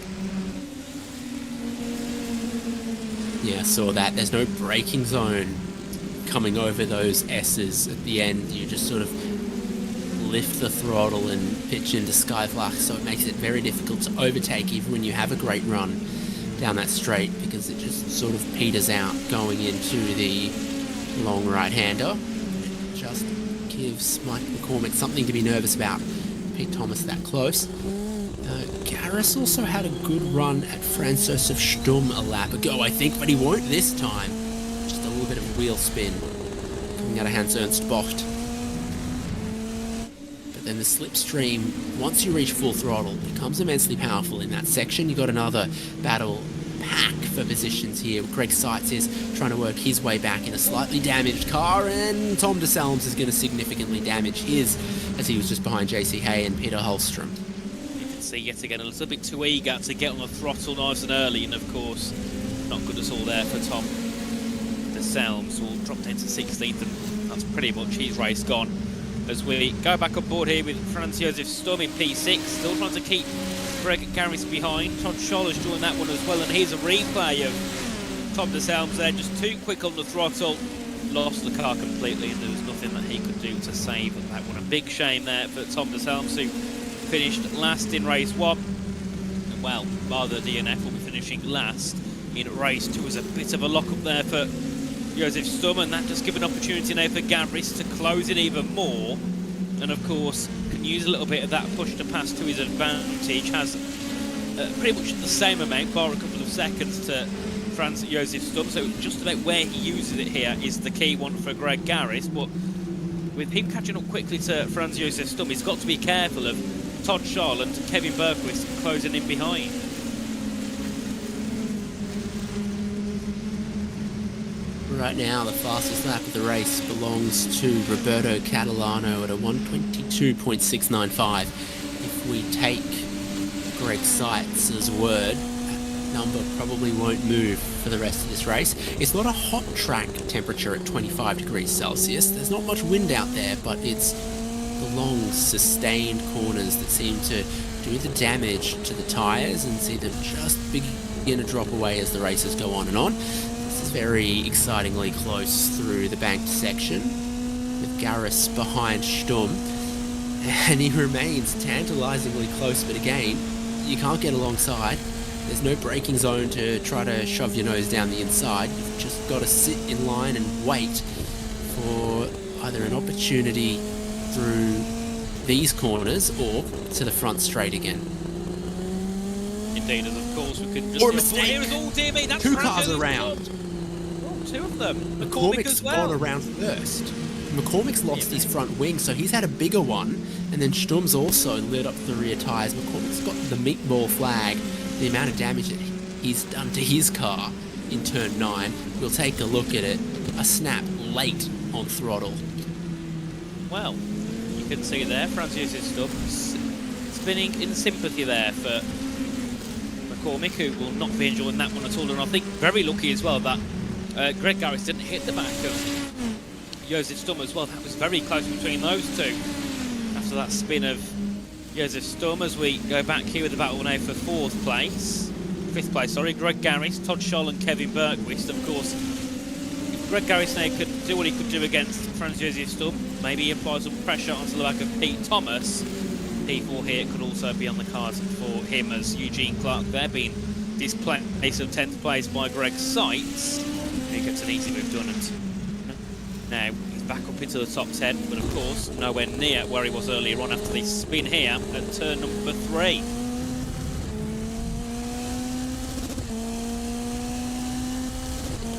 Yeah, saw that. There's no braking zone coming over those S's at the end. You're just sort of lift the throttle and pitch into Skyflux, so it makes it very difficult to overtake even when you have a great run down that straight, because it just sort of peters out going into the long right-hander. It just gives Mike McCormick something to be nervous about. Pete Thomas that close. Garris also had a good run at Franz Josef Stumm a lap ago, I think, but he won't this time. Just a little bit of wheel spin coming out of Hans Ernst Bocht. But then the slipstream, once you reach full throttle, becomes immensely powerful in that section. You got another battle pack for positions here. Greg Seitz is trying to work his way back in a slightly damaged car, and Tom DeSalms is going to significantly damage his, as he was just behind JC Hay and Peter Holstrom. See yet again a little bit too eager to get on the throttle nice and early, and of course not good at all there for Tom DeSalms. Will drop down to 16th, and that's pretty much his race gone. As we go back on board here with Franz Josef Stumm in P6, still trying to keep Greg Garris behind. Todd Scholl's doing that one as well, and here's a replay of Tom DeSalms there, just too quick on the throttle, lost the car completely, and there was nothing that he could do to save that one. A big shame there for Tom DeSalms, who finished last in race 1. And well, rather DNF will be finishing last in race 2. Was a bit of a lock-up there for Josef Stumm, and that just gives an opportunity now for Garris to close in even more. And of course, can use a little bit of that push to pass to his advantage. Has pretty much the same amount, bar a couple of seconds to Franz Josef Stumm. So just about where he uses it here is the key one for Greg Garris. But with him catching up quickly to Franz Josef Stumm, he's got to be careful of Todd Scholl and Kevin Bergquist closing in behind. Right now, the fastest lap of the race belongs to Roberto Catalano at a 1:22.695. If we take Greg Seitz's word, that number probably won't move for the rest of this race. It's not a hot track temperature at 25 degrees Celsius. There's not much wind out there, but it's the long, sustained corners that seem to do the damage to the tyres and see them just begin to drop away as the races go on and on. This is very excitingly close through the banked section, with Garris behind Stumm, and he remains tantalisingly close, but again, you can't get alongside. There's no braking zone to try to shove your nose down the inside. You've just got to sit in line and wait for either an opportunity through these corners or to the front straight again. Indeed, as of course we can just... Or a mistake! Here is all dear me, that's Two cars around. Oh, two of them. McCormick McCormick's as well. gone around first. McCormick's lost his front wing, so he's had a bigger one, and then Stumm's also lit up the rear tyres. McCormick's got the meatball flag. The amount of damage that he's done to his car in turn 9. We'll take a look at it. A snap late on throttle. Well, you can see there, Franz Josef Stumm spinning in sympathy there for McCormick, who will not be enjoying that one at all. And I think very lucky as well that Greg Garris didn't hit the back of Josef Stumm as well. That was very close between those two. After that spin of Josef Stumm, as we go back here with the battle now for 5th place, Greg Garris, Todd Scholl and Kevin Bergquist. Of course, if Greg Garris now could do what he could do against Franz Josef Stumm, maybe apply some pressure onto the back of Pete Thomas. P4 here could also be on the cards for him, as Eugene Clark there being displaced of 10th place by Greg Seitz. He gets an easy move done, and now he's back up into the top 10, but of course nowhere near where he was earlier on after the spin here at turn number 3.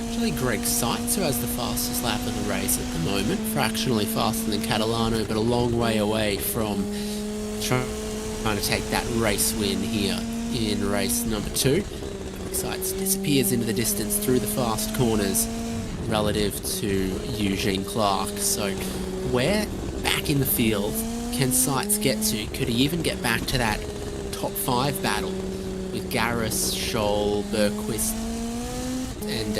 Actually, Greg Seitz, who has the fastest lap of the race at the moment, fractionally faster than Catalano, but a long way away from trying to take that race win here in race number 2. Greg Seitz disappears into the distance through the fast corners relative to Eugene Clark. So where back in the field can Seitz get to? Could he even get back to that top 5 battle with Garris, Scholl, Bergquist and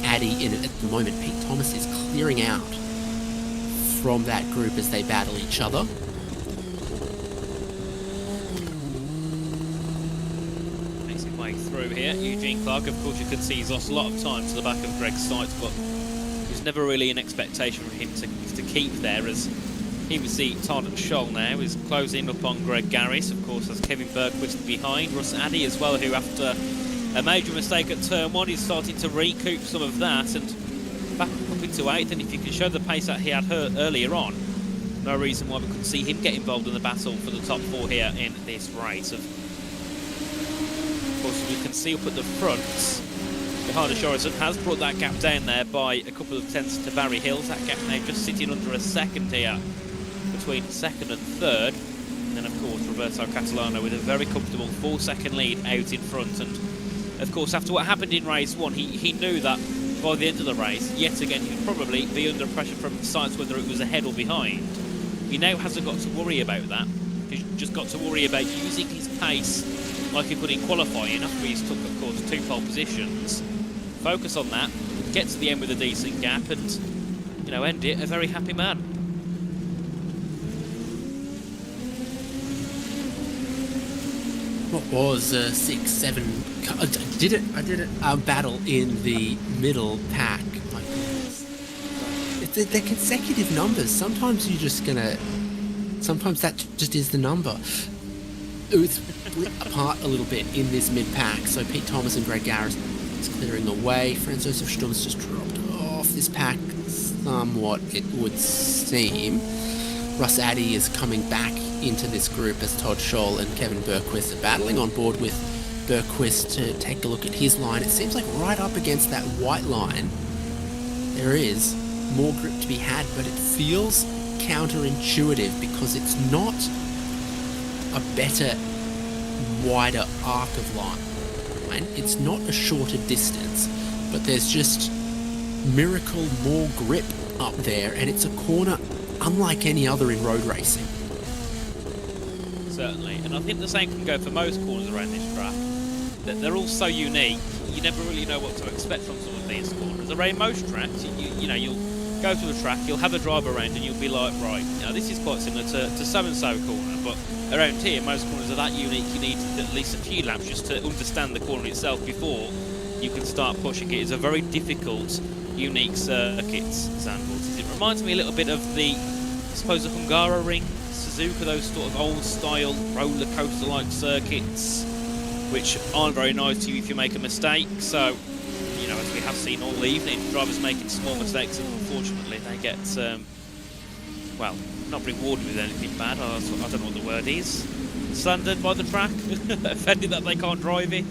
Addy in it at the moment? Pete Thomas is clearing out from that group as they battle each other. Makes his way through here. Eugene Clark, of course, you can see he's lost a lot of time to the back of Greg Seitz, but there's never really an expectation for him to keep there, as Here we see Todd Scholl now is closing up on Greg Garris. Of course, there's Kevin Bergquist behind. Russ Addy as well, who after a major mistake at turn 1 is starting to recoup some of that and back up into 8th. And if you can show the pace that he had earlier on, no reason why we couldn't see him get involved in the battle for the top 4 here in this race. Of course, we can see up at the front, Johannes Jorgensen has brought that gap down there by a couple of tenths to Barry Hills. That gap now just sitting under a second here between 2nd and 3rd. And then, of course, Roberto Catalano with a very comfortable 4-second lead out in front. And, of course, after what happened in race 1, he knew that by the end of the race, yet again, he'd probably be under pressure from sights whether it was ahead or behind. He now hasn't got to worry about that. He's just got to worry about using his pace like he could in qualifying after he's took, of course, 2 pole positions. Focus on that, get to the end with a decent gap and, you know, end it a very happy man. What was 6-7? I did it. Battle in the middle pack. My goodness, they're consecutive numbers. Sometimes you're just gonna. Sometimes that just is the number. It was split apart a little bit in this mid pack. So Pete Thomas and Greg Garris is clearing away. Franz Josef Sturm's just dropped off this pack somewhat, it would seem. Russ Addy is coming back into this group as Todd Scholl and Kevin Bergquist are battling on board with Bergquist to take a look at his line. It seems like right up against that white line there is more grip to be had, but it feels counterintuitive because it's not a better, wider arc of line. It's not a shorter distance, but there's just miracle more grip up there, and it's a corner unlike any other in road racing. Certainly, and I think the same can go for most corners around this track. They're all so unique, you never really know what to expect from some of these corners. Around most tracks, you know, you'll go to the track, you'll have a driver around and you'll be like, right, you know, this is quite similar to so-and-so corner, but around here, most corners are that unique, you need at least a few laps just to understand the corner itself before you can start pushing it. It's a very difficult, unique circuit, Zandvoort. It reminds me a little bit of the, I suppose, the Hungaroring, Suzuka, those sort of old-style roller coaster-like circuits, which aren't very nice to you if you make a mistake. So, you know, as we have seen all evening, drivers making small mistakes, and unfortunately they get, well, not rewarded with anything bad. I don't know what the word is. Slandered by the track, offended that they can't drive it.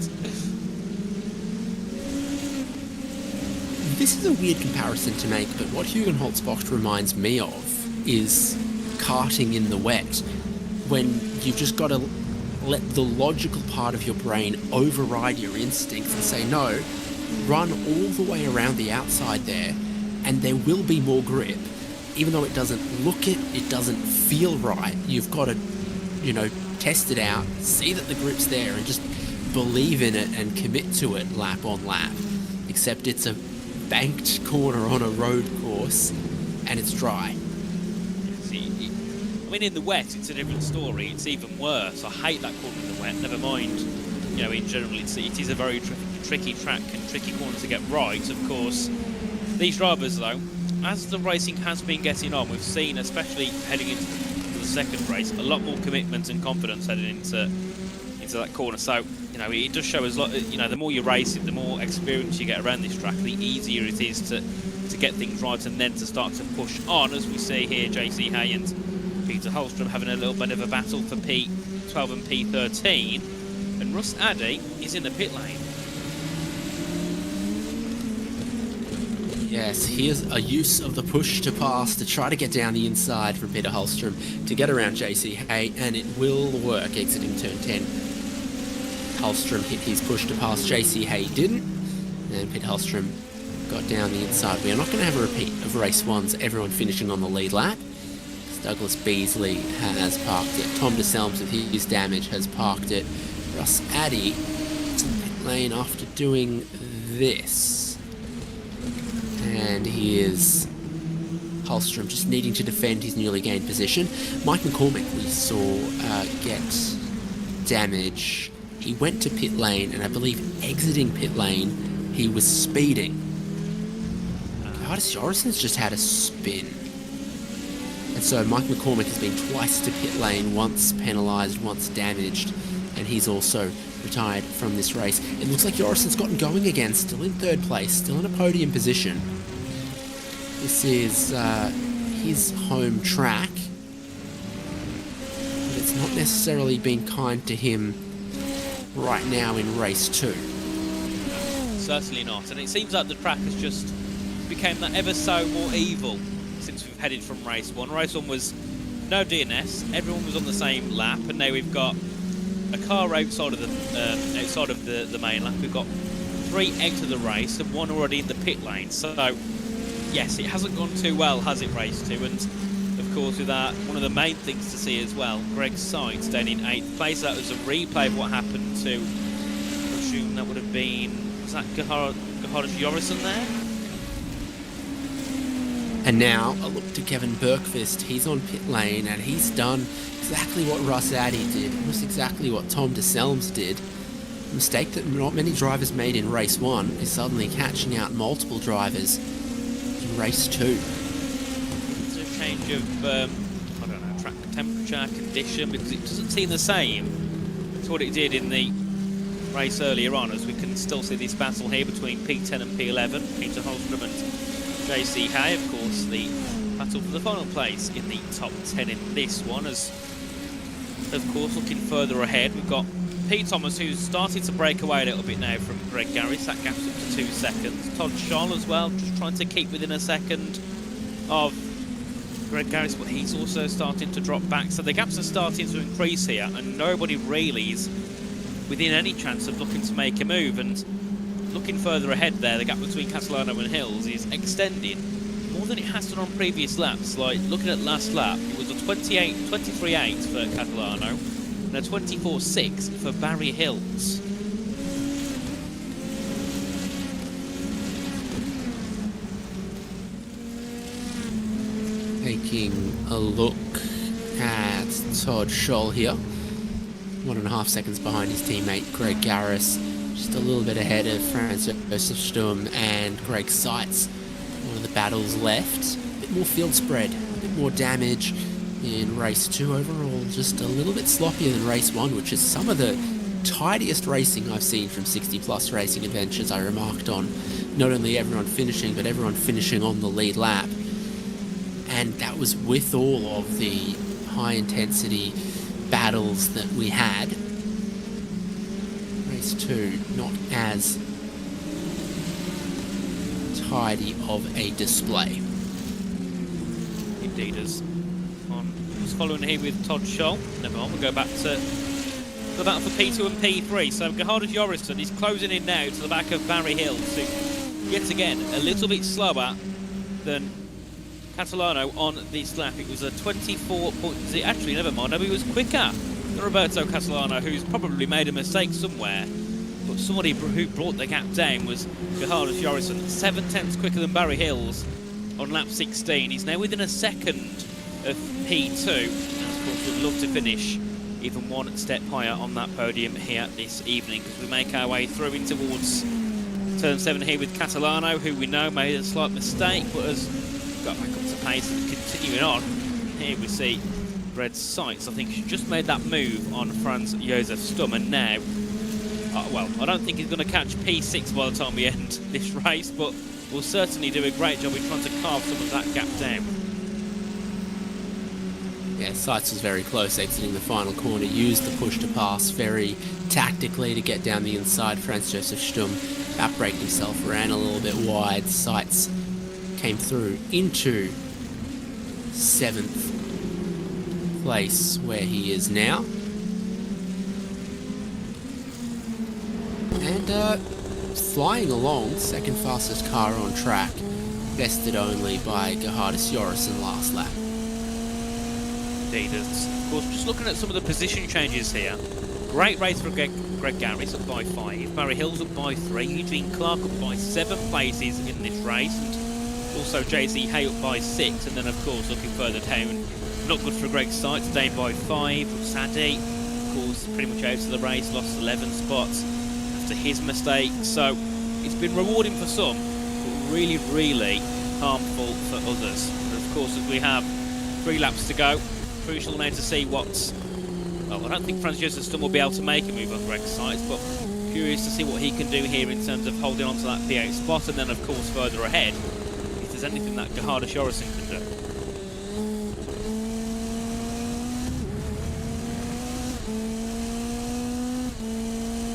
This is a weird comparison to make, but what Hugenholtz-Bocht reminds me of is karting in the wet, when you've just got to let the logical part of your brain override your instincts and say, no, run all the way around the outside there, and there will be more grip. Even though it doesn't look it, it doesn't feel right, you've got to, you know, test it out, see that the grip's there, and just believe in it and commit to it lap on lap. Except it's a banked corner on a road course, and it's dry. See, I mean, in the wet, it's a different story. It's even worse. I hate that corner in the wet. Never mind, you know, in general, it is a very tricky track and tricky corner to get right. Of course, these drivers, though, as the racing has been getting on, we've seen, especially heading into the second race, a lot more commitment and confidence heading into that corner. So, you know, it does show us, you know, the more you race it, the more experience you get around this track, the easier it is to get things right and then to start to push on, as we see here, JC Hay and Peter Holstrom having a little bit of a battle for P12 and P13, and Russ Addy is in the pit lane. Yes, here's a use of the push to pass to try to get down the inside from Peter Holstrom to get around JC Hay, and it will work exiting turn 10. Holstrom hit his push to pass, JC Hay didn't, and Peter Holstrom got down the inside. We are not going to have a repeat of race 1's everyone finishing on the lead lap. Douglas Beasley has parked it. Tom DeSelms with his damage has parked it. Russ Addy is in the pit lane after doing this. And here's Holstrom just needing to defend his newly gained position. Mike McCormick we saw get damage. He went to pit lane, and I believe exiting pit lane, he was speeding. Curtis Jorgensen's just had a spin. And So Mike McCormick has been twice to pit lane, once penalised, once damaged, and he's also retired from this race. It looks like Jorison's gotten going again, still in third place, still in a podium position. This is his home track, but it's not necessarily been kind to him right now in race 2. Certainly not, and it seems like the track has just become that ever so more evil since we've headed from race 1. Race 1 was no DNS, everyone was on the same lap, and now we've got a car outside of the main lap. We've got 3 out of the race and 1 already in the pit lane. So yes, it hasn't gone too well, has it, race 2? And of course, with that, one of the main things to see as well, Greg Seitz down in 8th place. That was a replay of what happened to, I presume that would have been, was that Gerhard Jorison there? And now a look to Kevin Bergqvist. He's on pit lane and he's done exactly what Russ Addy did, almost exactly what Tom DeSelms did. A mistake that not many drivers made in race 1 is suddenly catching out multiple drivers in race 2. It's a change of, I don't know, track temperature, condition, because it doesn't seem the same to what it did in the race earlier on, as we can still see this battle here between P10 and P11, Peter Holmstrom and JC Hay. Of course, the battle for the final place in the top 10 in this one. As of course, looking further ahead, we've got Pete Thomas, who's started to break away a little bit now from Greg Garris. That gap's up to 2 seconds. Todd Scholl as well, just trying to keep within a second of Greg Garris, but he's also starting to drop back. So the gaps are starting to increase here, and nobody really is within any chance of looking to make a move. And looking further ahead there, the gap between Catalano and Hills is extending more than it has done on previous laps. Like, looking at last lap, it was a 23.8 for Catalano and a 24.6 for Barry Hills. Taking a look at Todd Scholl here. 1.5 seconds behind his teammate Greg Garris. Just a little bit ahead of Franz Josef Sturm and Greg Seitz. One of the battles left. A bit more field spread, a bit more damage in race 2 overall. Just a little bit sloppier than race 1, which is some of the tidiest racing I've seen from 60 Plus Racing Adventures. I remarked on not only everyone finishing, but everyone finishing on the lead lap. And that was with all of the high intensity battles that we had. Race 2, not as tidy of a display. Indeed, as on was following here with Todd Scholl. Never mind, we'll go back to the battle for P2 and P3. So Gerhard Jorison is closing in now to the back of Barry Hills, who yet again a little bit slower than Catalano on this lap. It was a 24.0. Actually, never mind. No, he was quicker than Roberto Catalano, who's probably made a mistake somewhere. But somebody who brought the gap down was Gerhard Jorison, 7/10 quicker than Barry Hills on lap 16. He's now within a second of P2. And of course, we'd love to finish even one step higher on that podium here this evening, as we make our way through in towards turn 7 here with Catalano, who we know made a slight mistake, but has got back up to pace and continuing on. Here we see Red Seitz. I think she just made that move on Franz Josef Sturm, and now, well, I don't think he's going to catch P6 by the time we end this race, but will certainly do a great job in trying to carve some of that gap down. Yeah, Seitz was very close exiting the final corner, used the push to pass very tactically to get down the inside. Franz Josef Sturm outbraked himself, ran a little bit wide. Seitz came through into 7th place, where he is now. And flying along, second fastest car on track, bested only by Gerhard Jorison last lap. Indeed, of course, just looking at some of the position changes here. Great race for Greg Garris up by 5, Barry Hills up by 3, Eugene Clark up by 7 places in this race, and also JC Hay up by 6, and then of course looking further down, not good for Greg Seitz, down by 5. Sadie, of course, pretty much out of the race, lost 11 spots after his mistake. So it's been rewarding for some, but really, really harmful for others. And of course, as we have 3 laps to go. Crucial now to see what's... Well, I don't think Franz Josef will be able to make a move on Greg's sides, but curious to see what he can do here in terms of holding on to that P8 spot, and then, of course, further ahead, if there's anything that Gerhard Jorgensen can do.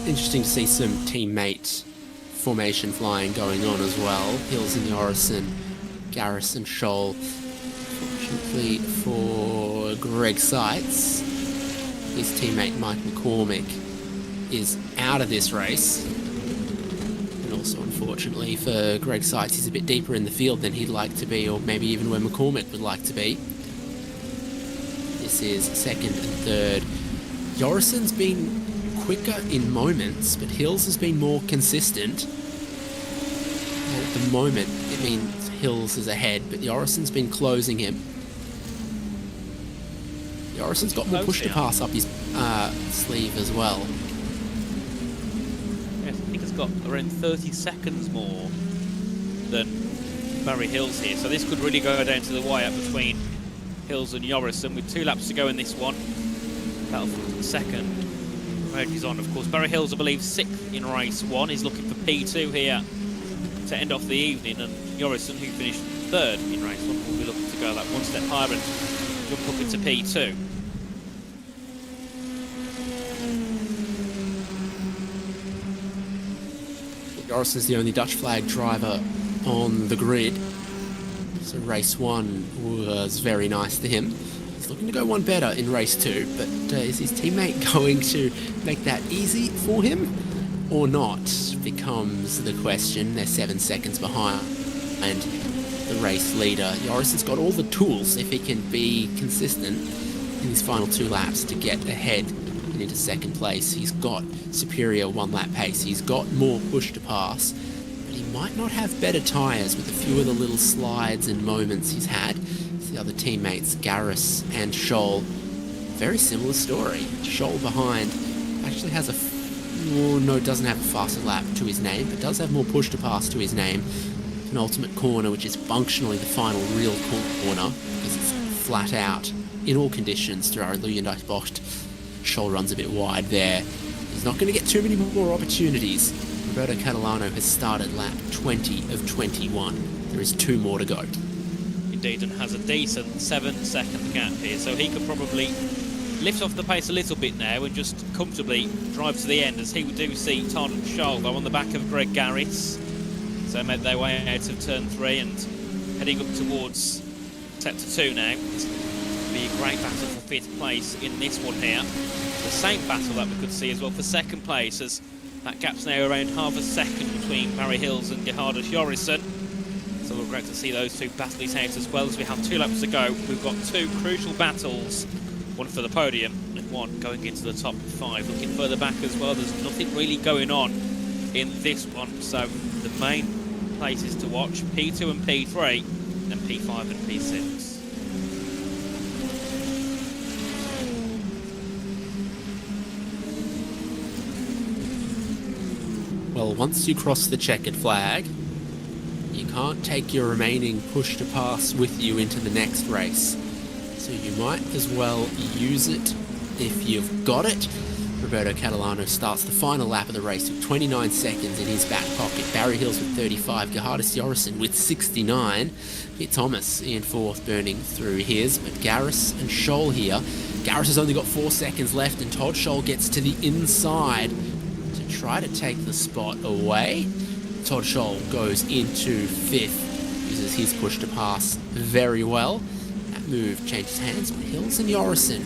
Interesting to see some teammate formation flying going on as well. Hills and Jorgensen, Garris and Scholl. Fortunately for Greg Seitz, his teammate Mike McCormick is out of this race. And also, unfortunately for Greg Seitz, he's a bit deeper in the field than he'd like to be, or maybe even where McCormick would like to be. This is second and third. Jorgensen's been quicker in moments, but Hills has been more consistent. And at the moment, it means Hills is ahead, but Jorgensen's been closing him. Jorgensen's got more push to pass up his sleeve as well. Yes, I think he's got around 30 seconds more than Barry Hills here, so this could really go down to the wire between Hills and Jorgensen with 2 laps to go in this one. Battle for second. Is on, of course. Barry Hills, I believe, 6th in race 1. He's looking for P2 here to end off the evening, and Jorgensen, who finished 3rd in race 1, will be looking to go that one step higher and jump up into P2. Jorgensen's the only Dutch flag driver on the grid, so race 1 was very nice to him. He's looking to go one better in race 2, but is his teammate going to make that easy for him or not becomes the question. They're 7 seconds behind and the race leader. Jorgensen's got all the tools, if he can be consistent in his final 2 laps, to get ahead and into second place. He's got superior 1-lap pace. He's got more push to pass, but he might not have better tyres with a few of the little slides and moments he's had. The other teammates, Garris and Scholl, very similar story. Scholl behind actually has doesn't have a faster lap to his name, but does have more push to pass to his name. An ultimate corner, which is functionally the final real corner, because it's flat out in all conditions through our Luyendyke box. Scholl runs a bit wide there. He's not going to get too many more opportunities. Roberto Catalano has started lap 20 of 21. There is 2 more to go. Indeed, and has a decent 7-second gap here, so he could probably lift off the pace a little bit now and just comfortably drive to the end, as he would do see Todd Scholl on the back of Greg Garris. So they made their way out of turn 3 and heading up towards sector 2 now. It's going to be a great battle for 5th place in this one here. The same battle that we could see as well for 2nd place, as that gap's now around half a second between Barry Hills and Gerhard Jorgensen. So we're great to see those 2 battle it out as well, as we have 2 laps to go. We've got 2 crucial battles, one for the podium and one going into the top 5. Looking further back as well, there's nothing really going on in this one, so the main places to watch, P2 and P3, then P5 and P6. Well, once you cross the checkered flag, you can't take your remaining push to pass with you into the next race. So you might as well use it if you've got it. Roberto Catalano starts the final lap of the race with 29 seconds in his back pocket. Barry Hills with 35, Gerhard Jorgensen with 69. Pete Thomas in 4th, burning through his, but Garris and Scholl here. Garris has only got 4 seconds left, and Todd Scholl gets to the inside to try to take the spot away. Todd Scholl goes into 5th, uses his push to pass very well. That move changes hands, but Hills and Jorgensen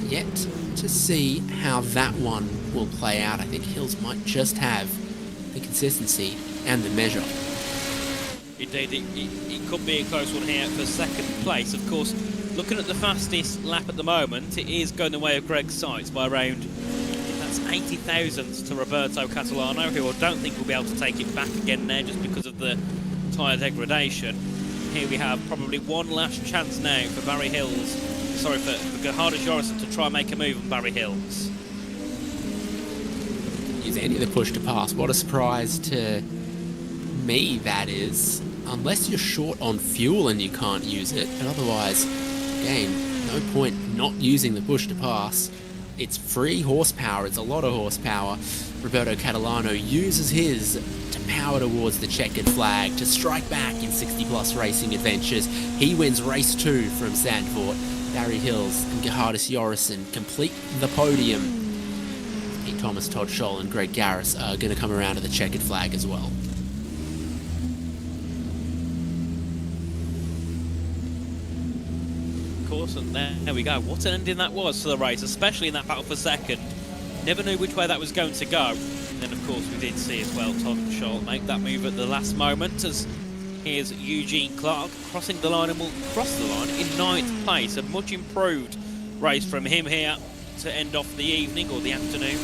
yet to see how that one will play out. I think Hills might just have the consistency and the measure. Indeed, it could be a close one here for 2nd place. Of course, looking at the fastest lap at the moment, it is going the way of Greg Seitz by around, that's 80 thousandths to Roberto Catalano, who I don't think will be able to take it back again now just because of the tyre degradation. Here we have probably one last chance now for Barry Hills, sorry, for Gerhard Jorgensen to try and make a move on Barry Hills. Use any of the push to pass. What a surprise to me that is. Unless you're short on fuel and you can't use it, but otherwise again, no point not using the push to pass. It's free horsepower, it's a lot of horsepower. Roberto Catalano uses his to power towards the checkered flag, to strike back in 60-plus racing adventures. He wins race 2 from Zandvoort. Barry Hills and Gerhardus Jorrison complete the podium. Pete Thomas, Todd Scholl and Greg Garris are going to come around to the checkered flag as well. Of course, and there we go. What an ending that was to the race, especially in that battle for second. Never knew which way that was going to go. And then, of course, we did see as well Todd Scholl make that move at the last moment, as here's Eugene Clark crossing the line and will cross the line in 9th place. A much improved race from him here to end off the evening or the afternoon.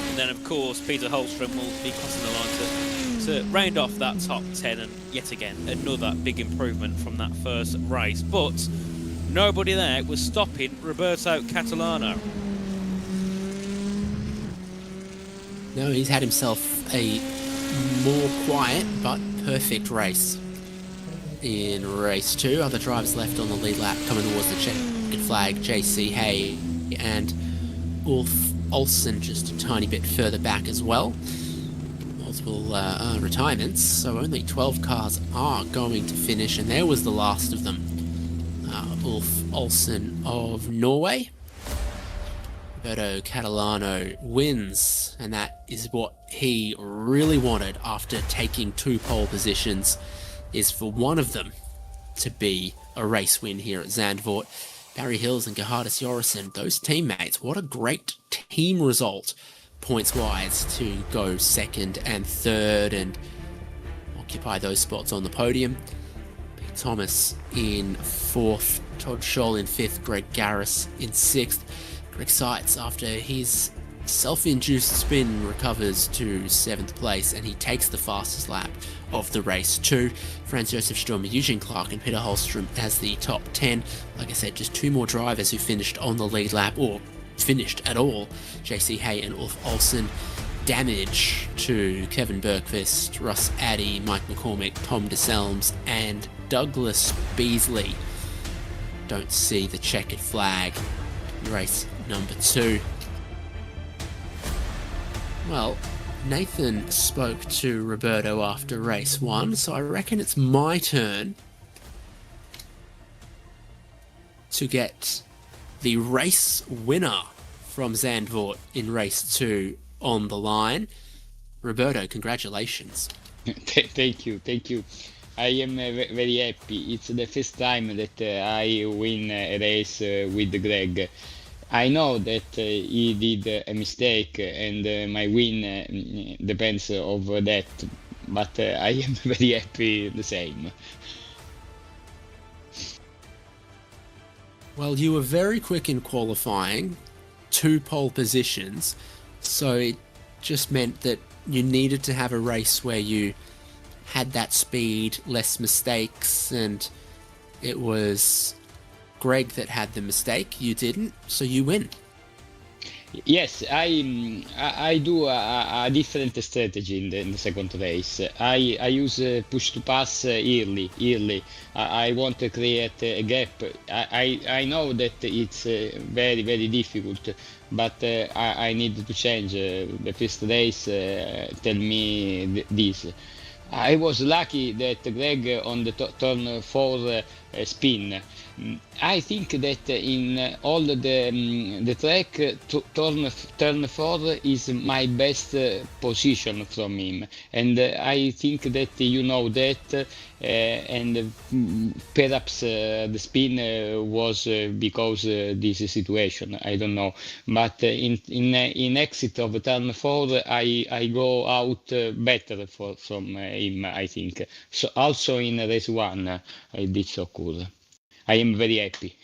And then, of course, Peter Holstrom will be crossing the line to round off that top 10. And yet again, another big improvement from that first race. But nobody there was stopping Roberto Catalano. No, he's had himself a more quiet but perfect race in race 2. Other drivers left on the lead lap coming towards the checkered flag. JC Hay and Ulf Olsen just a tiny bit further back as well. Multiple retirements, so only 12 cars are going to finish, and there was the last of them. Ulf Olsen of Norway. Roberto Catalano wins, and that is what he really wanted after taking 2 pole positions, is for one of them to be a race win here at Zandvoort. Barry Hills and Gerhardus Jorrison, those teammates, what a great team result points-wise to go 2nd and 3rd and occupy those spots on the podium. Pete Thomas in 4th, Todd Scholl in 5th, Greg Garris in 6th. Greg Seitz, after his self-induced spin, recovers to 7th place, and he takes the fastest lap of the race too. Franz Josef Sturm, Eugene Clark and Peter Holstrom has the top 10. Like I said, just 2 more drivers who finished on the lead lap, or finished at all. JC Hay and Ulf Olsen. Damage to Kevin Bergqvist, Russ Addy, Mike McCormick, Tom DeSelms and Douglas Beasley don't see the checkered flag in race number 2. Well, Nathan spoke to Roberto after race 1, so I reckon it's my turn to get the race winner from Zandvoort in race 2 on the line. Roberto, congratulations. Thank you. I am very happy. It's the first time that I win a race with Greg. I know that he did a mistake, and my win depends of that, but I am very happy the same. Well, you were very quick in qualifying, 2 pole positions, so it just meant that you needed to have a race where you had that speed, less mistakes, and it was Greg that had the mistake. You didn't, so you win. Yes, I do a different strategy in the second race. I use push to pass early. I want to create a gap. I know that it's very difficult, but I need to change. The first race tell me this. I was lucky that Greg on the turn 4 spin. I think that in all the track, turn 4 is my best position from him, and I think that you know that, and perhaps the spin was because this situation. I don't know, but in exit of turn 4, I go out better from him. I think so. Also in race 1, I did so cool. I am very happy.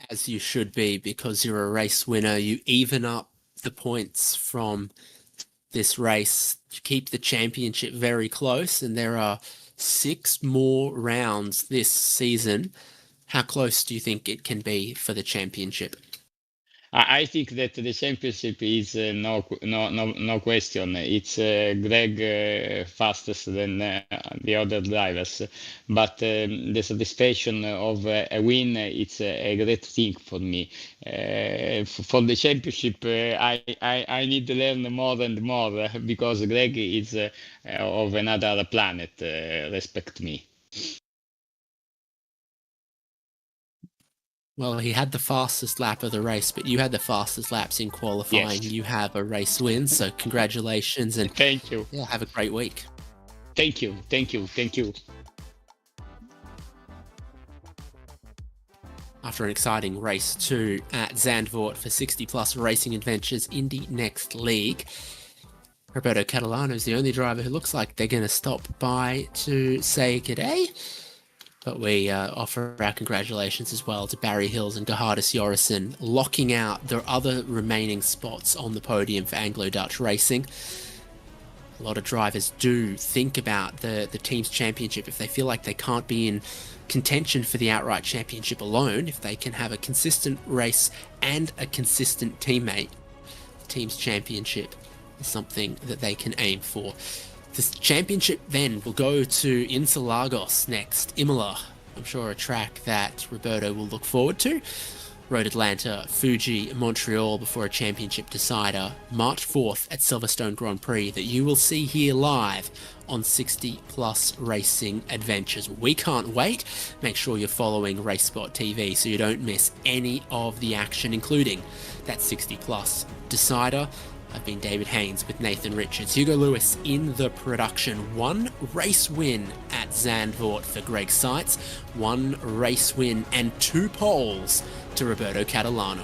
As you should be, because you're a race winner. You even up the points from this race. You keep the championship very close, and there are 6 more rounds this season. How close do you think it can be for the championship? I think that the championship is no question. It's Greg fastest than the other drivers, but the satisfaction of a win, it's a great thing for me. For the championship, I need to learn more and more because Greg is of another planet. Respect me. Well, he had the fastest lap of the race, but you had the fastest laps in qualifying. Yes. You have a race win, so congratulations, and Thank you. yeah, have a great week. Thank you. After an exciting race 2 at Zandvoort for 60 Plus Racing Adventures Indy Next League, Roberto Catalano is the only driver who looks like they're going to stop by to say g'day. But we offer our congratulations as well to Barry Hills and Gerhardus Jorrison, locking out their other remaining spots on the podium for Anglo-Dutch Racing. A lot of drivers do think about the team's championship if they feel like they can't be in contention for the outright championship alone. If they can have a consistent race and a consistent teammate, the team's championship is something that they can aim for. This championship then will go to Interlagos next, Imola. I'm sure a track that Roberto will look forward to. Road Atlanta, Fuji, Montreal before a championship decider, March 4th at Silverstone Grand Prix that you will see here live on 60 Plus Racing Adventures. We can't wait. Make sure you're following RaceSpotTV so you don't miss any of the action, including that 60 Plus decider. I've been David Haynes with Nathan Richards. Hugo Lewis in the production. 1 race win at Zandvoort for Greg Seitz. 1 race win and 2 poles to Roberto Catalano.